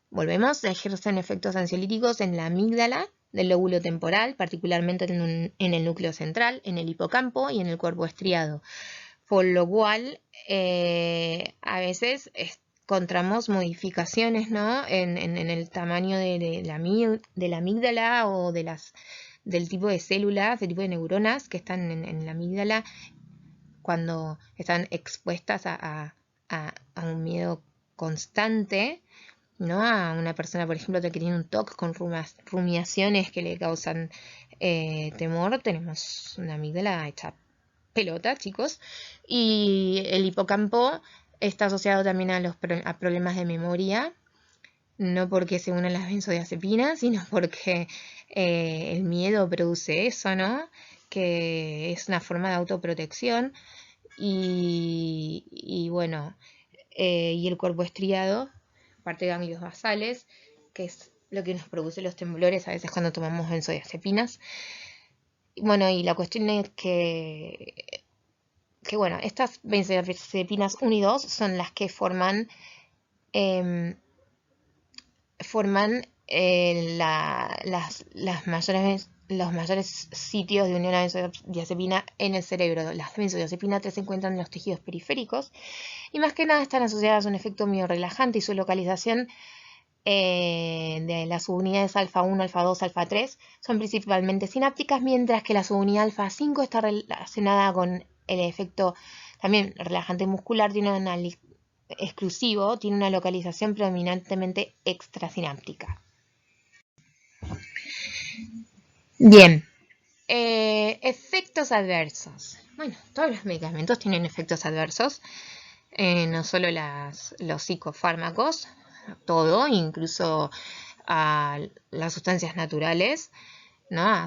volvemos, ejercen efectos ansiolíticos en la amígdala del lóbulo temporal, particularmente en el núcleo central, en el hipocampo y en el cuerpo estriado. Por lo cual, a veces encontramos modificaciones, ¿no? en el tamaño de la amígdala o del tipo de células, del tipo de neuronas que están en la amígdala cuando están expuestas a un miedo constante, ¿no? A una persona, por ejemplo, que tiene un TOC con rumiaciones que le causan temor, tenemos una amígdala hecha pelota, chicos. Y el hipocampo está asociado también a problemas de memoria, no porque se unen las benzodiazepinas, sino porque el miedo produce eso, ¿no? Que es una forma de autoprotección. Y bueno, y el cuerpo estriado, parte de ganglios basales, que es lo que nos produce los temblores a veces cuando tomamos benzodiazepinas. Bueno, y la cuestión es que bueno, estas benzodiazepinas 1 y 2 son las que forman los mayores sitios de unión a benzodiazepina en el cerebro. Las benzodiazepinas 3 se encuentran en los tejidos periféricos y más que nada están asociadas a un efecto miorrelajante, y su localización de las subunidades alfa 1, alfa 2, alfa 3 son principalmente sinápticas, mientras que la subunidad alfa 5 está relacionada con el efecto también relajante muscular, exclusivo, tiene una localización predominantemente extrasináptica. Bien, efectos adversos. Bueno, todos los medicamentos tienen efectos adversos, no solo los psicofármacos, todo, incluso las sustancias naturales, ¿no?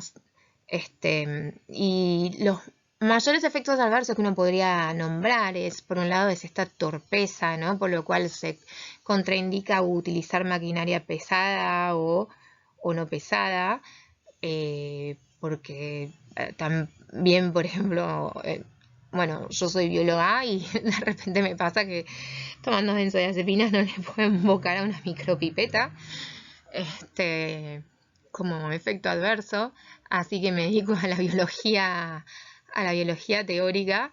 Y los mayores efectos adversos que uno podría nombrar es, por un lado, es esta torpeza, ¿no? Por lo cual se contraindica utilizar maquinaria pesada o no pesada, porque también, por ejemplo, bueno, yo soy bióloga y de repente me pasa que tomando benzodiazepinas no le puedo invocar a una micropipeta como efecto adverso, así que me dedico a la biología teórica.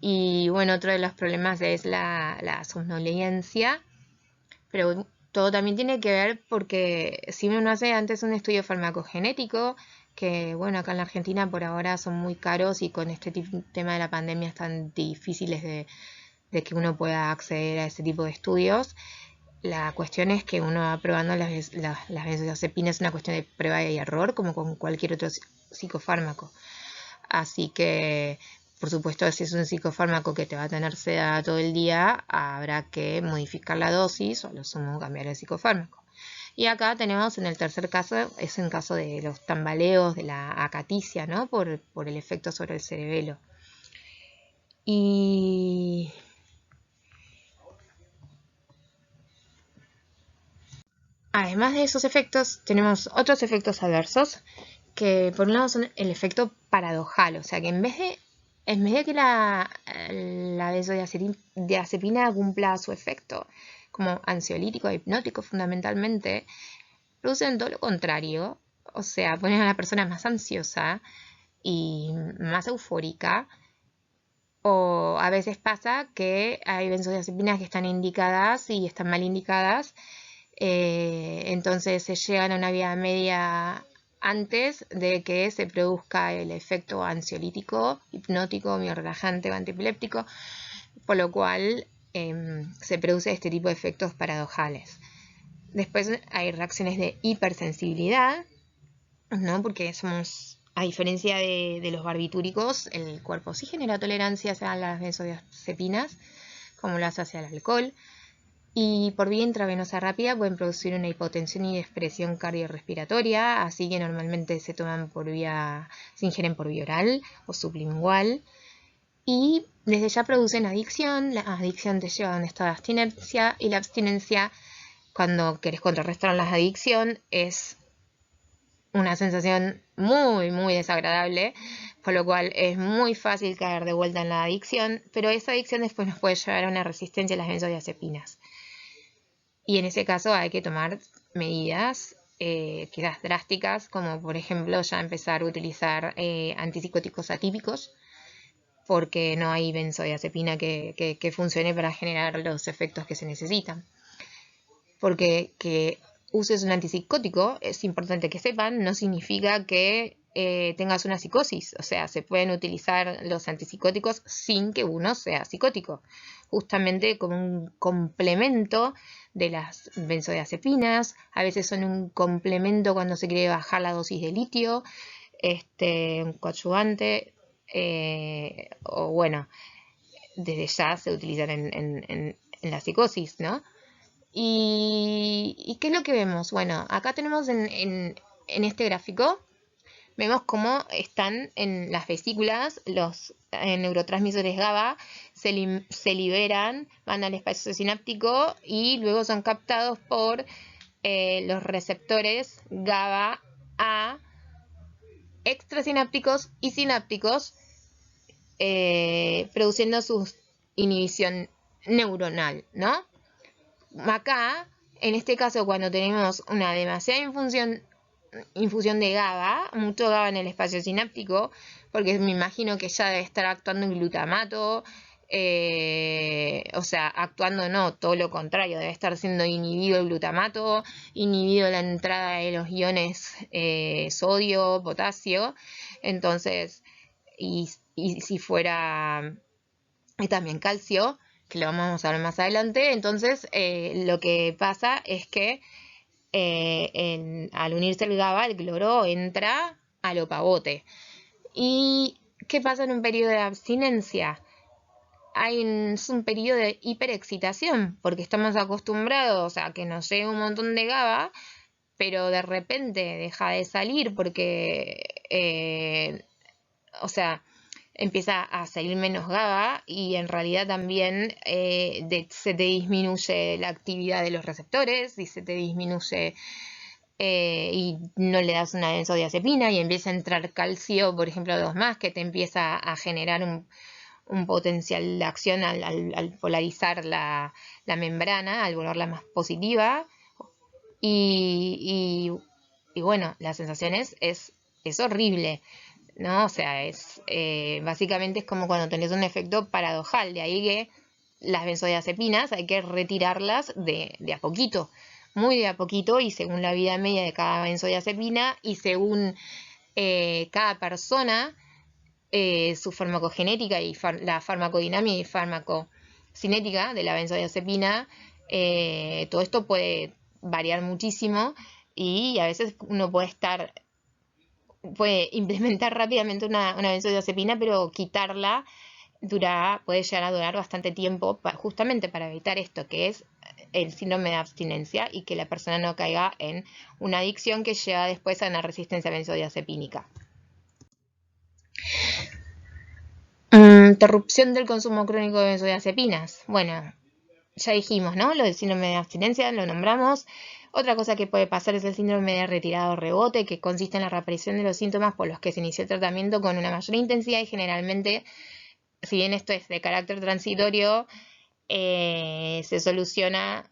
Y bueno, otro de los problemas es la somnolencia, pero todo también tiene que ver porque si uno hace antes un estudio farmacogenético, que bueno, acá en la Argentina por ahora son muy caros y con este tema de la pandemia están difíciles de que uno pueda acceder a ese tipo de estudios. La cuestión es que uno va probando las benzodiazepinas, es una cuestión de prueba y error, como con cualquier otro psicofármaco. Así que, por supuesto, si es un psicofármaco que te va a tener sedada todo el día, habrá que modificar la dosis o a lo sumo cambiar el psicofármaco. Y acá tenemos en el tercer caso, es en caso de los tambaleos, de la acaticia, ¿no? Por el efecto sobre el cerebelo. Y además de esos efectos, tenemos otros efectos adversos que por un lado son el efecto paradojal, o sea que en vez de que la benzodiazepina cumpla su efecto como ansiolítico e hipnótico fundamentalmente, producen todo lo contrario, o sea, ponen a la persona más ansiosa y más eufórica. O a veces pasa que hay benzodiazepinas que están indicadas y están mal indicadas, entonces se llegan a una vía media antes de que se produzca el efecto ansiolítico, hipnótico, miorrelajante o antipiléptico, por lo cual se produce este tipo de efectos paradojales. Después hay reacciones de hipersensibilidad, ¿no? Porque a diferencia de los barbitúricos, el cuerpo sí genera tolerancia a las benzodiazepinas, como las hace al alcohol, y por vía intravenosa rápida pueden producir una hipotensión y despresión cardiorrespiratoria, así que normalmente se ingieren por vía oral o sublingual, y desde ya producen adicción. La adicción te lleva a un estado de abstinencia, y la abstinencia, cuando querés contrarrestar la adicción, es una sensación muy, muy desagradable, por lo cual es muy fácil caer de vuelta en la adicción, pero esa adicción después nos puede llevar a una resistencia a las benzodiazepinas. Y en ese caso hay que tomar medidas quizás drásticas, como por ejemplo ya empezar a utilizar antipsicóticos atípicos, porque no hay benzodiazepina que funcione para generar los efectos que se necesitan. Porque que uses un antipsicótico, es importante que sepan, no significa que tengas una psicosis. O sea, se pueden utilizar los antipsicóticos sin que uno sea psicótico, justamente como un complemento de las benzodiazepinas. A veces son un complemento cuando se quiere bajar la dosis de litio, un coadyuvante, o bueno, desde ya se utilizan en la psicosis, ¿no? ¿Y qué es lo que vemos? Bueno, acá tenemos en este gráfico, vemos cómo están en las vesículas los neurotransmisores GABA, se liberan, van al espacio sináptico y luego son captados por los receptores GABA A extrasinápticos y sinápticos, produciendo su inhibición neuronal, ¿no? Acá, en este caso, cuando tenemos una demasiada infusión de GABA, mucho GABA en el espacio sináptico, porque me imagino que ya debe estar actuando en glutamato, o sea, actuando no, todo lo contrario, debe estar siendo inhibido el glutamato, inhibido la entrada de los iones sodio, potasio. Entonces, y si fuera también calcio, que lo vamos a ver más adelante. Entonces lo que pasa es que al unirse el GABA, el cloro entra al opabote. ¿Y qué pasa en un periodo de abstinencia? Es un periodo de hiperexcitación, porque estamos acostumbrados a que nos llegue un montón de GABA, pero de repente deja de salir porque, o sea, empieza a salir menos GABA y en realidad también se te disminuye la actividad de los receptores y se te disminuye y no le das una benzodiazepina y empieza a entrar calcio, por ejemplo, 2+, que te empieza a generar un potencial de acción al polarizar la membrana, al volverla más positiva. Y bueno, la sensación es horrible, ¿no? O sea, básicamente es como cuando tenés un efecto paradojal, de ahí que las benzodiazepinas hay que retirarlas de a poquito, muy de a poquito, y según la vida media de cada benzodiazepina y según cada persona, su farmacogenética y la farmacodinámica y farmacocinética de la benzodiazepina, todo esto puede variar muchísimo y a veces uno puede implementar rápidamente una benzodiazepina, pero quitarla puede llegar a durar bastante tiempo, justamente para evitar esto, que es el síndrome de abstinencia y que la persona no caiga en una adicción que lleva después a una resistencia benzodiazepínica. Interrupción del consumo crónico de benzodiazepinas. Bueno, ya dijimos, ¿no? Lo del síndrome de abstinencia, lo nombramos. Otra cosa que puede pasar es el síndrome de retirado rebote, que consiste en la reaparición de los síntomas por los que se inició el tratamiento con una mayor intensidad y generalmente, si bien esto es de carácter transitorio, se soluciona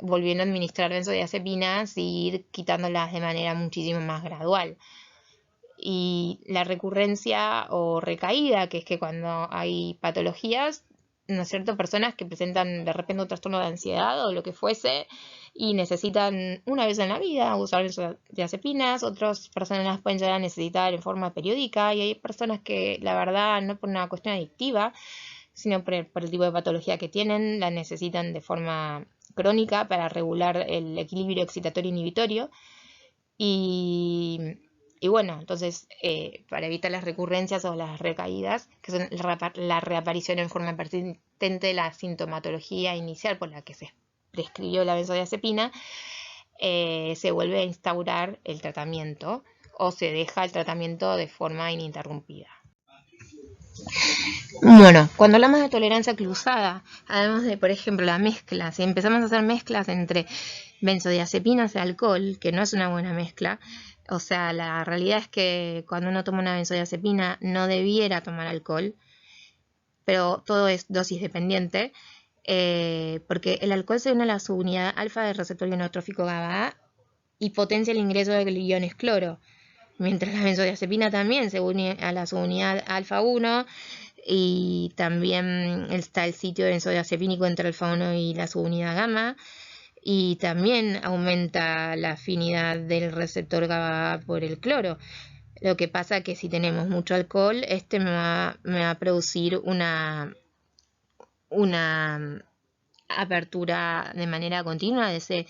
volviendo a administrar benzodiazepinas y ir quitándolas de manera muchísimo más gradual. Y la recurrencia o recaída, que es que cuando hay patologías, ¿no es cierto?, personas que presentan de repente un trastorno de ansiedad o lo que fuese y necesitan una vez en la vida usar benzodiazepinas, otras personas las pueden llegar a necesitar en forma periódica y hay personas que la verdad no por una cuestión adictiva sino por el tipo de patología que tienen, la necesitan de forma crónica para regular el equilibrio excitatorio inhibitorio. Y bueno, entonces, para evitar las recurrencias o las recaídas, que son la reaparición en forma persistente de la sintomatología inicial por la que se prescribió la benzodiazepina, se vuelve a instaurar el tratamiento o se deja el tratamiento de forma ininterrumpida. Bueno, cuando hablamos de tolerancia cruzada, hablamos de, por ejemplo, la mezcla. Si empezamos a hacer mezclas entre benzodiazepinas y alcohol, que no es una buena mezcla, o sea, la realidad es que cuando uno toma una benzodiazepina no debiera tomar alcohol, pero todo es dosis dependiente, porque el alcohol se une a la subunidad alfa del receptor ionotrófico GABA y potencia el ingreso de iones cloro, mientras la benzodiazepina también se une a la subunidad alfa 1 y también está el sitio benzodiazepínico entre alfa 1 y la subunidad gamma, y también aumenta la afinidad del receptor GABA por el cloro. Lo que pasa es que si tenemos mucho alcohol, me va a producir una apertura de manera continua de ese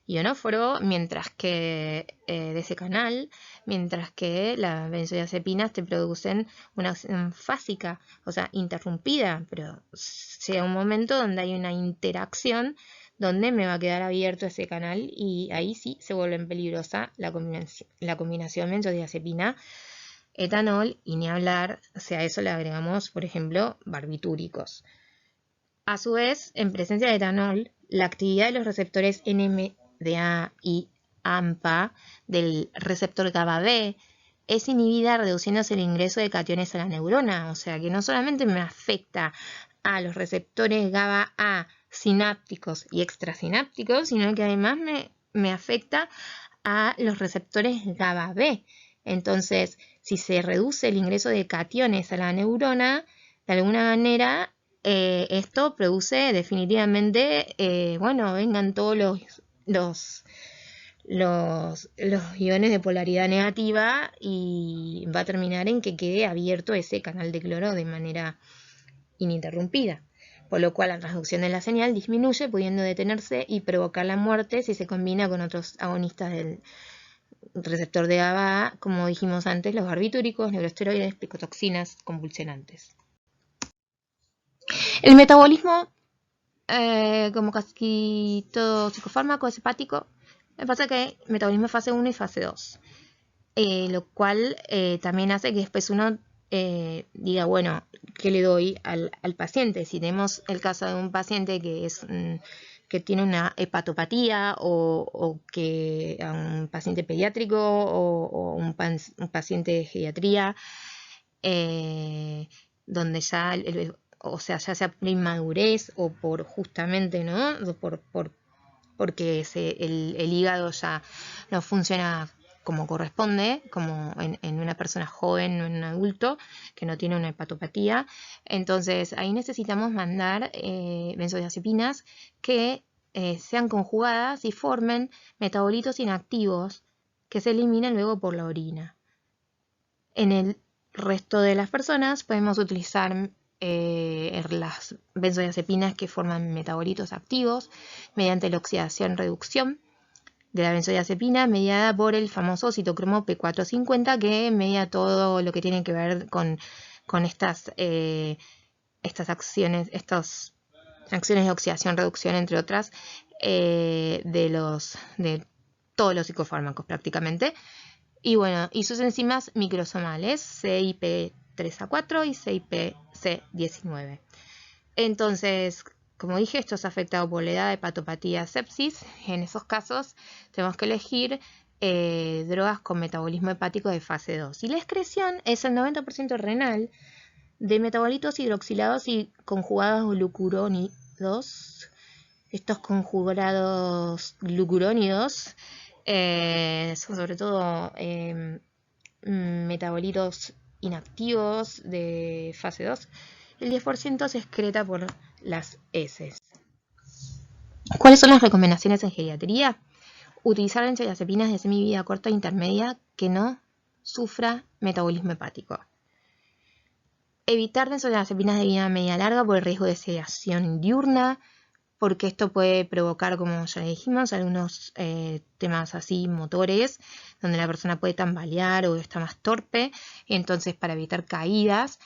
ionóforo, mientras que de ese canal, mientras que las benzodiazepinas te producen una acción fásica, o sea, interrumpida, pero llega un momento donde hay una interacción donde me va a quedar abierto ese canal y ahí sí se vuelve peligrosa la combinación benzodiazepina etanol, y ni hablar si a eso le agregamos, por ejemplo, barbitúricos. A su vez, en presencia de etanol, la actividad de los receptores NMDA y AMPA del receptor GABA-B es inhibida reduciéndose el ingreso de cationes a la neurona, o sea que no solamente me afecta a los receptores GABA-A sinápticos y extrasinápticos, sino que además me afecta a los receptores GABA-B. Entonces, si se reduce el ingreso de cationes a la neurona, de alguna manera esto produce definitivamente, vengan todos los iones de polaridad negativa y va a terminar en que quede abierto ese canal de cloro de manera ininterrumpida, por lo cual la transducción de la señal disminuye, pudiendo detenerse y provocar la muerte si se combina con otros agonistas del receptor de GABA, como dijimos antes, los barbitúricos, neuroesteroides, picotoxinas, convulsionantes. El metabolismo, como casi todo psicofármaco, es hepático. Me pasa que hay metabolismo fase 1 y fase 2, lo cual también hace que después uno diga, bueno, ¿qué le doy al paciente? Si tenemos el caso de un paciente que tiene una hepatopatía o que a un paciente pediátrico o un paciente de geriatría, donde ya ya sea por inmadurez o por justamente, ¿no? Porque el hígado ya no funciona como corresponde, como en una persona joven o en un adulto que no tiene una hepatopatía. Entonces ahí necesitamos mandar benzodiazepinas que sean conjugadas y formen metabolitos inactivos que se eliminan luego por la orina. En el resto de las personas podemos utilizar las benzodiazepinas que forman metabolitos activos mediante la oxidación-reducción de la benzodiazepina mediada por el famoso citocromo P450, que media todo lo que tiene que ver con estas acciones, acciones de oxidación-reducción, entre otras, de todos los psicofármacos prácticamente. Y bueno, y sus enzimas microsomales, CYP3A4 y CYPC19. Entonces, como dije, esto es afectado por la edad, hepatopatía, sepsis. En esos casos tenemos que elegir drogas con metabolismo hepático de fase 2. Y la excreción es el 90% renal de metabolitos hidroxilados y conjugados glucurónidos. Estos conjugados glucurónidos sobre todo metabolitos inactivos de fase 2. El 10% se excreta por las heces. ¿Cuáles son las recomendaciones en geriatría? Utilizar benzodiazepinas de semivida corta e intermedia que no sufra metabolismo hepático. Evitar benzodiazepinas de vida media larga por el riesgo de sedación diurna, porque esto puede provocar, como ya dijimos, algunos temas así motores, donde la persona puede tambalear o está más torpe. Entonces, para evitar caídas,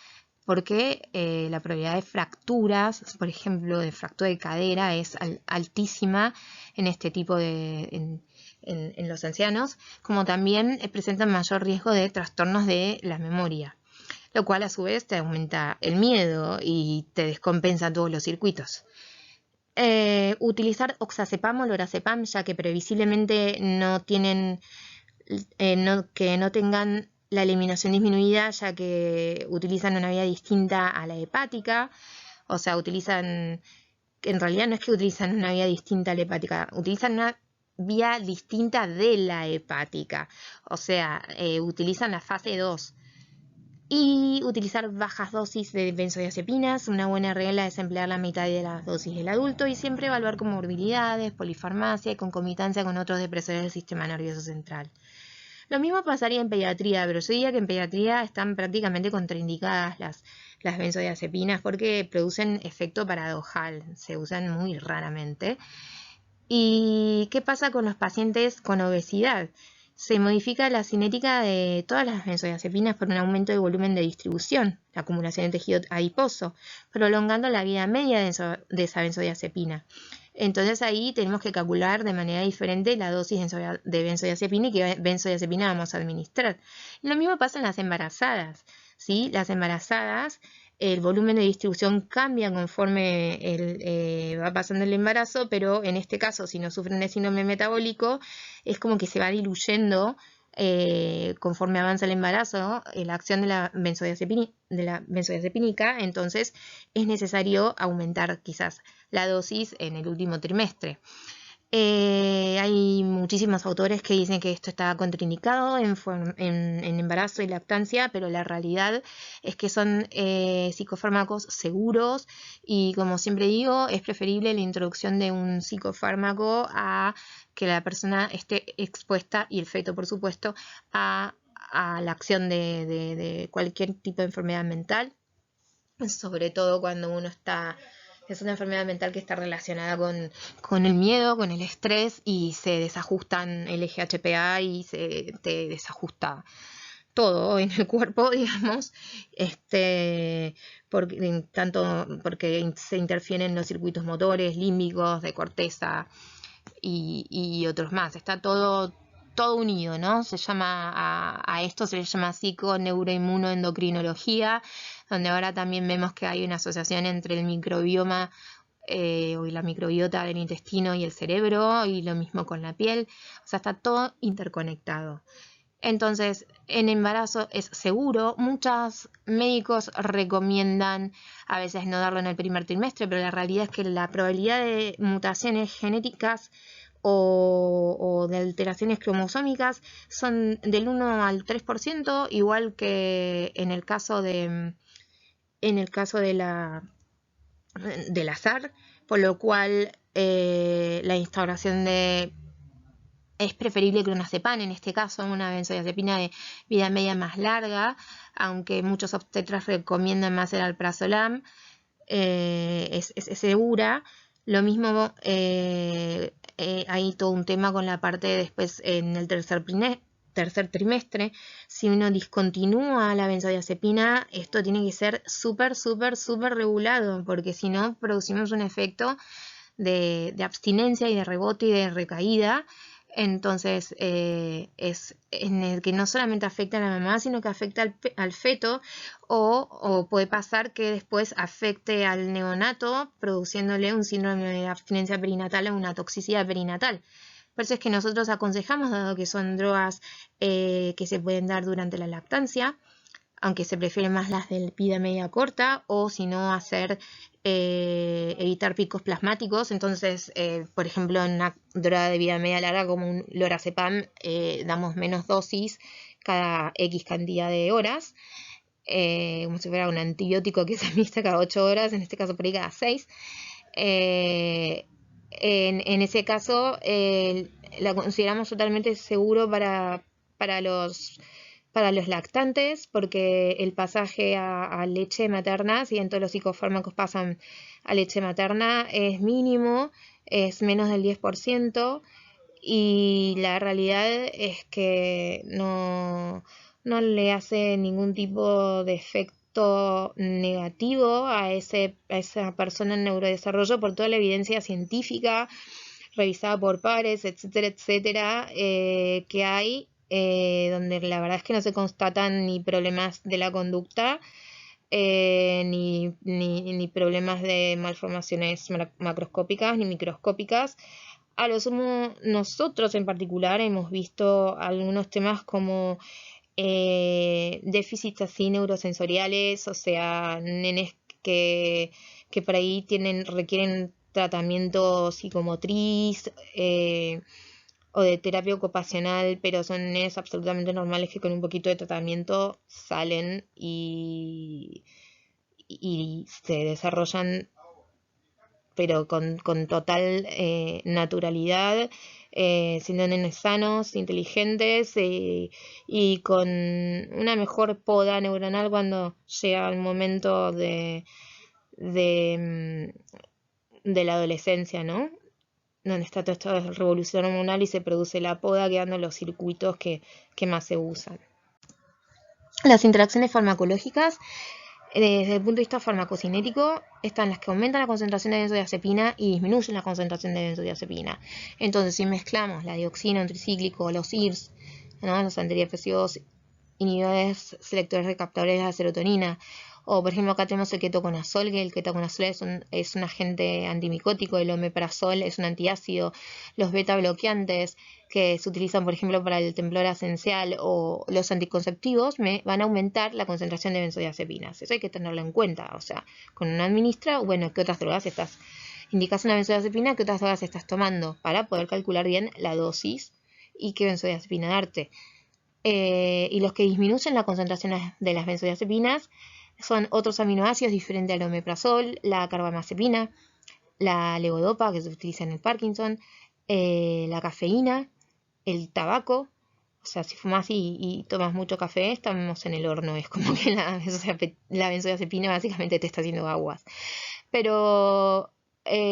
porque la probabilidad de fracturas, por ejemplo, de fractura de cadera, es altísima en este tipo de... en los ancianos, como también presentan mayor riesgo de trastornos de la memoria, lo cual a su vez te aumenta el miedo y te descompensa todos los circuitos. Utilizar oxazepam o lorazepam, ya que previsiblemente no tienen, que no tengan la eliminación disminuida, ya que utilizan una vía distinta a la hepática, o sea, utilizan, en realidad no es que utilizan una vía distinta a la hepática, utilizan una vía distinta de la hepática, o sea, utilizan la fase 2. Y utilizar bajas dosis de benzodiazepinas. Una buena regla es emplear la mitad de la dosis del adulto y siempre evaluar comorbilidades, polifarmacia y concomitancia con otros depresores del sistema nervioso central. Lo mismo pasaría en pediatría, pero yo diría que en pediatría están prácticamente contraindicadas las benzodiazepinas porque producen efecto paradojal, se usan muy raramente. ¿Y qué pasa con los pacientes con obesidad? Se modifica la cinética de todas las benzodiazepinas por un aumento de volumen de distribución, la acumulación de tejido adiposo, prolongando la vida media de esa benzodiazepina. Entonces ahí tenemos que calcular de manera diferente la dosis de benzodiazepina y qué benzodiazepina vamos a administrar. Lo mismo pasa en las embarazadas, ¿sí? Las embarazadas, el volumen de distribución cambia conforme va pasando el embarazo, pero en este caso, si no sufren de síndrome metabólico, es como que se va diluyendo conforme avanza el embarazo, la acción de la benzodiazepínica, entonces es necesario aumentar quizás la dosis en el último trimestre. Hay muchísimos autores que dicen que esto está contraindicado en embarazo y lactancia, pero la realidad es que son psicofármacos seguros y, como siempre digo, es preferible la introducción de un psicofármaco a que la persona esté expuesta, y el feto por supuesto, a la acción de cualquier tipo de enfermedad mental, sobre todo cuando uno es una enfermedad mental que está relacionada con el miedo, con el estrés, y se desajustan el eje HPA y se te desajusta todo en el cuerpo, digamos, porque se interfieren los circuitos motores, límbicos, de corteza y otros más. Está todo unido, ¿no? Se llama, a esto se le llama psiconeuroinmunoendocrinología, donde ahora también vemos que hay una asociación entre el microbioma o la microbiota del intestino y el cerebro, y lo mismo con la piel. O sea, está todo interconectado. Entonces, en embarazo es seguro. Muchos médicos recomiendan a veces no darlo en el primer trimestre, pero la realidad es que la probabilidad de mutaciones genéticas o de alteraciones cromosómicas son del 1 al 3%, igual que en el caso del azar, por lo cual la instauración es preferible clonazepam, en este caso una benzodiazepina de vida media más larga, aunque muchos obstetras recomiendan más el alprazolam, es segura. Lo mismo, hay todo un tema con la parte después en el tercer trimestre. Si uno discontinúa la benzodiazepina, esto tiene que ser súper regulado, porque si no producimos un efecto de abstinencia y de rebote y de recaída. Entonces es en el que no solamente afecta a la mamá, sino que afecta al feto, o puede pasar que después afecte al neonato, produciéndole un síndrome de abstinencia perinatal o una toxicidad perinatal. Por eso es que nosotros aconsejamos, dado que son drogas que se pueden dar durante la lactancia, aunque se prefieren más las de vida media corta, o si no evitar picos plasmáticos. Entonces, por ejemplo, en una droga de vida media larga como un lorazepam, damos menos dosis cada X cantidad de horas, como si fuera un antibiótico que se administra cada 8 horas, en este caso por ahí cada 6. En ese caso, la consideramos totalmente seguro para para los lactantes, porque el pasaje a leche materna, si bien todos los psicofármacos pasan a leche materna, es mínimo, es menos del 10%, y la realidad es que no le hace ningún tipo de efecto negativo a esa persona en neurodesarrollo por toda la evidencia científica revisada por pares, etcétera, etcétera, que hay, donde la verdad es que no se constatan ni problemas de la conducta, ni problemas de malformaciones macroscópicas ni microscópicas. A lo sumo, nosotros en particular hemos visto algunos temas como déficits así neurosensoriales, o sea, nenes que por ahí requieren tratamiento psicomotriz o de terapia ocupacional, pero son nenes absolutamente normales que con un poquito de tratamiento salen y se desarrollan, pero con total naturalidad, siendo nenes sanos, inteligentes y con una mejor poda neuronal cuando llega el momento de la adolescencia, ¿no? Donde está toda esta revolución hormonal y se produce la poda, quedando los circuitos que más se usan. Las interacciones farmacológicas, desde el punto de vista farmacocinético, están las que aumentan la concentración de benzodiazepina y disminuyen la concentración de benzodiazepina. Entonces, si mezclamos la dioxina, un tricíclico, los IRS, ¿no? Los antidepresivos, inhibidores selectores recaptadores de la serotonina, o por ejemplo acá tenemos el ketoconazol, que el ketoconazol es un agente antimicótico, el omeprazol es un antiácido, los beta bloqueantes que se utilizan por ejemplo para el temblor esencial o los anticonceptivos van a aumentar la concentración de benzodiazepinas. Eso hay que tenerlo en cuenta, o sea, con una administra, bueno, ¿qué otras drogas indicas una benzodiazepina, qué otras drogas estás tomando? Para poder calcular bien la dosis y qué benzodiazepina darte. Y los que disminuyen la concentración de las benzodiazepinas son otros aminoácidos diferentes al omeprazol, la carbamazepina, la levodopa que se utiliza en el Parkinson, la cafeína, el tabaco. O sea, si fumas y tomas mucho café, estamos en el horno. Es como que la benzodiazepina básicamente te está haciendo aguas. Pero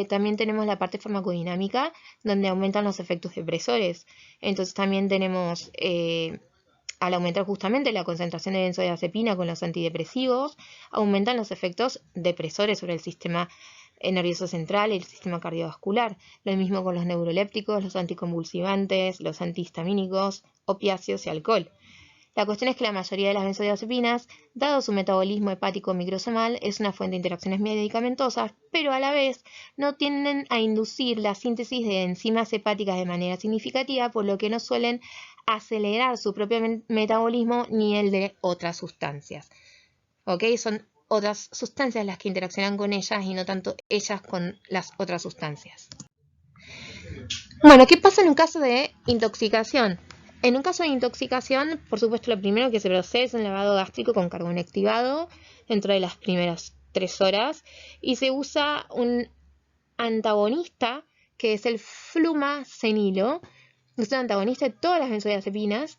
también tenemos la parte farmacodinámica, donde aumentan los efectos depresores. Entonces también tenemos, al aumentar justamente la concentración de benzodiazepina con los antidepresivos, aumentan los efectos depresores sobre el sistema nervioso central y el sistema cardiovascular. Lo mismo con los neurolépticos, los anticonvulsivantes, los antihistamínicos, opiáceos y alcohol. La cuestión es que la mayoría de las benzodiazepinas, dado su metabolismo hepático microsomal, es una fuente de interacciones medicamentosas, pero a la vez no tienden a inducir la síntesis de enzimas hepáticas de manera significativa, por lo que no suelen acelerar su propio metabolismo ni el de otras sustancias. ¿Ok? Son otras sustancias las que interaccionan con ellas y no tanto ellas con las otras sustancias. Bueno, ¿qué pasa en un caso de intoxicación? En un caso de intoxicación, por supuesto, lo primero que se procede es un lavado gástrico con carbón activado dentro de las primeras 3 horas y se usa un antagonista que es el flumacenilo, que es un antagonista de todas las benzodiazepinas,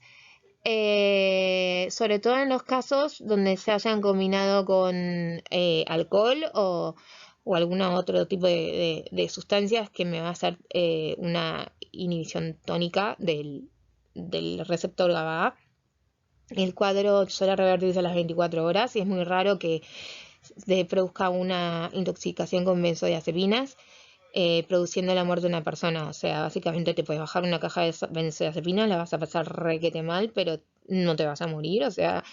sobre todo en los casos donde se hayan combinado con alcohol o algún otro tipo de sustancias que me va a hacer una inhibición tónica del receptor GABA. El cuadro suele revertirse a las 24 horas y es muy raro que se produzca una intoxicación con benzodiazepinas, produciendo la muerte de una persona. O sea, básicamente te puedes bajar una caja de benzodiazepinas, la vas a pasar requete mal, pero no te vas a morir. O sea,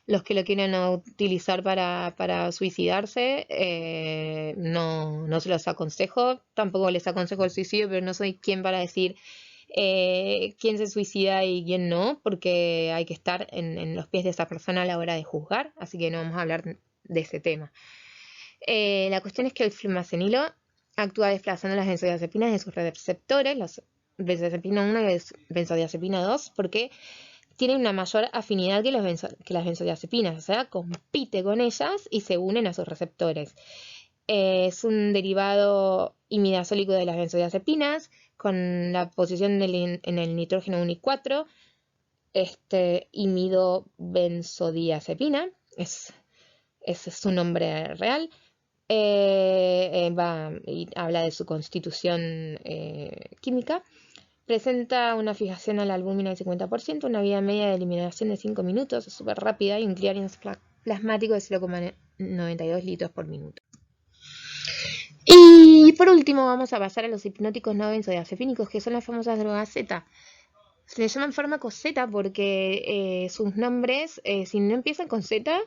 los que lo quieren utilizar para suicidarse, no se los aconsejo. Tampoco les aconsejo el suicidio, pero no soy quien para decir quién se suicida y quién no, porque hay que estar en los pies de esa persona a la hora de juzgar, así que no vamos a hablar de ese tema. La cuestión es que el flumacenilo actúa desplazando las benzodiazepinas de sus receptores, los benzodiazepina 1 y benzodiazepina 2, porque tienen una mayor afinidad que las benzodiazepinas, o sea, compite con ellas y se unen a sus receptores. Es un derivado imidazólico de las benzodiazepinas, con la posición en el nitrógeno 1 y 4, imidobenzodiazepina, ese es su nombre real. Y habla de su constitución química. Presenta una fijación a la albúmina del 50%, una vida media de eliminación de 5 minutos, es súper rápida, y un clearance plasmático de 0,92 litros por minuto. Y por último vamos a pasar a los hipnóticos no benzodiazepínicos, que son las famosas drogas Z. Se les llaman fármacos Z porque sus nombres, si no empiezan con Z,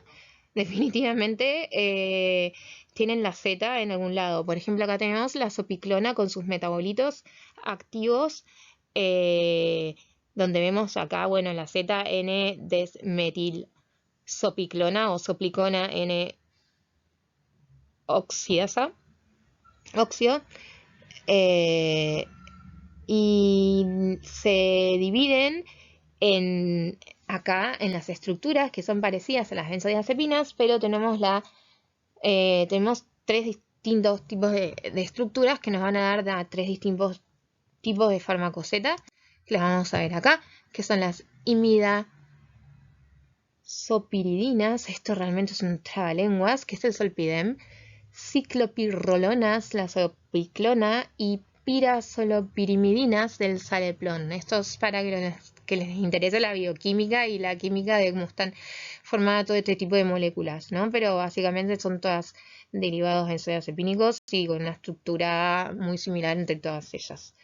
definitivamente tienen la Z en algún lado. Por ejemplo, acá tenemos la sopiclona con sus metabolitos activos, donde vemos acá, bueno, la Z N-desmetilsopiclona o sopliclona N-oxidasa, óxido, y se dividen acá en las estructuras que son parecidas a las benzodiazepinas, pero tenemos tres distintos tipos de estructuras que nos van a dar tres distintos tipos de fármacos Z, que las vamos a ver acá, que son las imidazopiridinas, esto realmente es un trabalenguas, que es el solpidem, ciclopirrolonas, la sopiclona, y pirazolopirimidinas del saleplón. Esto es para que les interese la bioquímica y la química de cómo están formadas todo este tipo de moléculas, ¿no? Pero básicamente son todas derivados benzodiazepínicos y con una estructura muy similar entre todas ellas.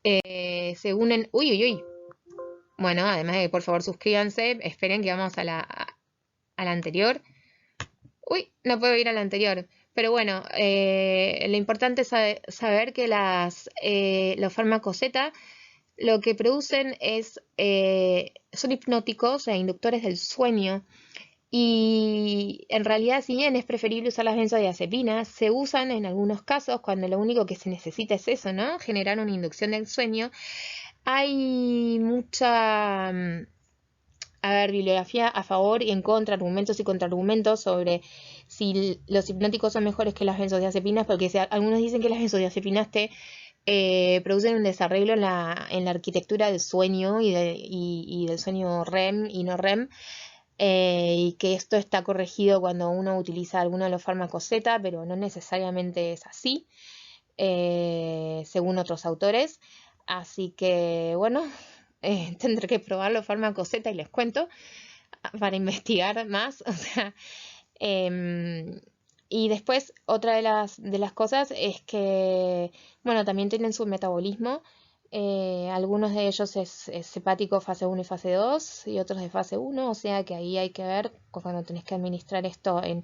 Se unen... Uy. Bueno, además de por favor suscríbanse, esperen que vamos a la anterior. Uy, no puedo ir a la anterior. Pero bueno, lo importante es saber que los fármacos Z lo que producen son hipnóticos e inductores del sueño. Y en realidad, si bien es preferible usar las benzodiazepinas, se usan en algunos casos cuando lo único que se necesita es eso, ¿no? Generar una inducción del sueño. Hay mucha bibliografía a favor y en contra, argumentos y contraargumentos sobre si los hipnóticos son mejores que las benzodiazepinas, porque algunos dicen que las benzodiazepinas te producen un desarreglo en la arquitectura del sueño y del sueño REM y no REM, y que esto está corregido cuando uno utiliza alguno de los fármacos Z, pero no necesariamente es así, según otros autores. Así que, bueno, tendré que probar los fármacos Z y les cuento para investigar más. O sea, y después otra de las cosas es que, bueno, también tienen su metabolismo. Algunos de ellos es hepático fase 1 y fase 2 y otros de fase 1, o sea que ahí hay que ver cuando tenés que administrar esto en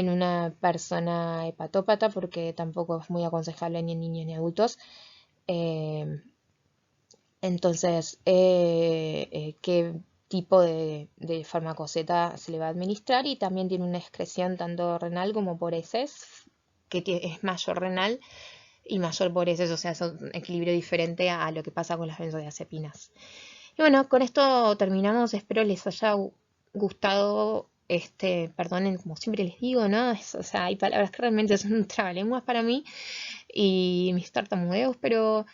una persona hepatópata, porque tampoco es muy aconsejable ni en niños ni adultos. Entonces, qué tipo de fármaco Z se le va a administrar, y también tiene una excreción tanto renal como por heces, que es mayor renal y mayor por heces, o sea, es un equilibrio diferente a lo que pasa con las benzodiazepinas. Y bueno, con esto terminamos, espero les haya gustado. Perdonen, como siempre les digo, ¿no? O sea, hay palabras que realmente son trabalenguas para mí y mis tartamudeos, pero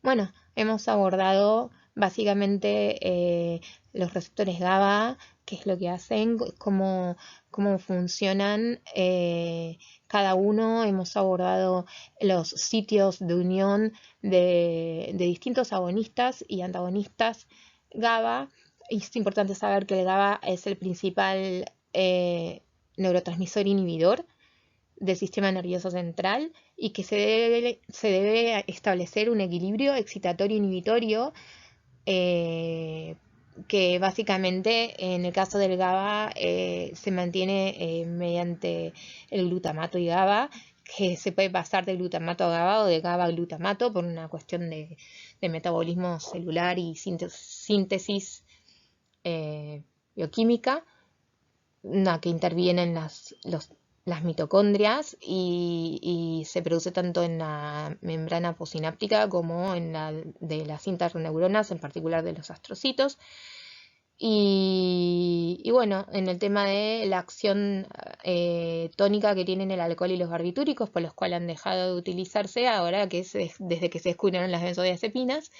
bueno, hemos abordado básicamente los receptores GABA, qué es lo que hacen, cómo funcionan cada uno. Hemos abordado los sitios de unión de distintos agonistas y antagonistas GABA. Es importante saber que el GABA es el principal neurotransmisor inhibidor del sistema nervioso central, y que se debe establecer un equilibrio excitatorio-inhibitorio, que básicamente en el caso del GABA se mantiene mediante el glutamato y GABA, que se puede pasar de glutamato a GABA o de GABA a glutamato por una cuestión de metabolismo celular y síntesis bioquímica, que intervienen las mitocondrias y se produce tanto en la membrana postsináptica como en la de las interneuronas, en particular de los astrocitos. Y bueno, en el tema de la acción tónica que tienen el alcohol y los barbitúricos, por los cuales han dejado de utilizarse ahora, que es desde que se descubrieron las benzodiazepinas,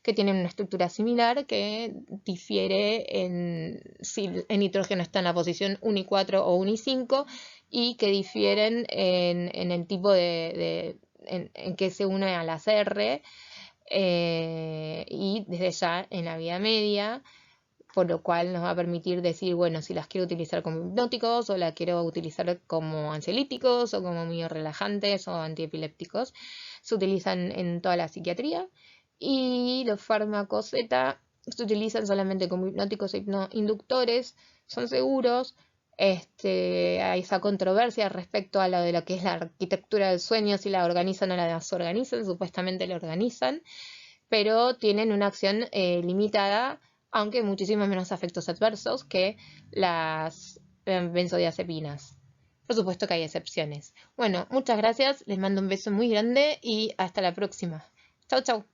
que tienen una estructura similar que difiere en si el nitrógeno está en la posición 1 y 4 o 1 y 5 y que difieren en el tipo en que se une a las R y desde ya en la vida media, por lo cual nos va a permitir decir, bueno, si las quiero utilizar como hipnóticos o las quiero utilizar como ansiolíticos o como relajantes o antiepilépticos. Se utilizan en toda la psiquiatría y los fármacos Z se utilizan solamente como hipnóticos e hipnoinductores, son seguros. Hay esa controversia respecto a lo de lo que es la arquitectura del sueño, si la organizan o la desorganizan, supuestamente la organizan, pero tienen una acción limitada, aunque muchísimos menos efectos adversos que las benzodiazepinas. Por supuesto que hay excepciones. Bueno, muchas gracias, les mando un beso muy grande y hasta la próxima. Chau, chau.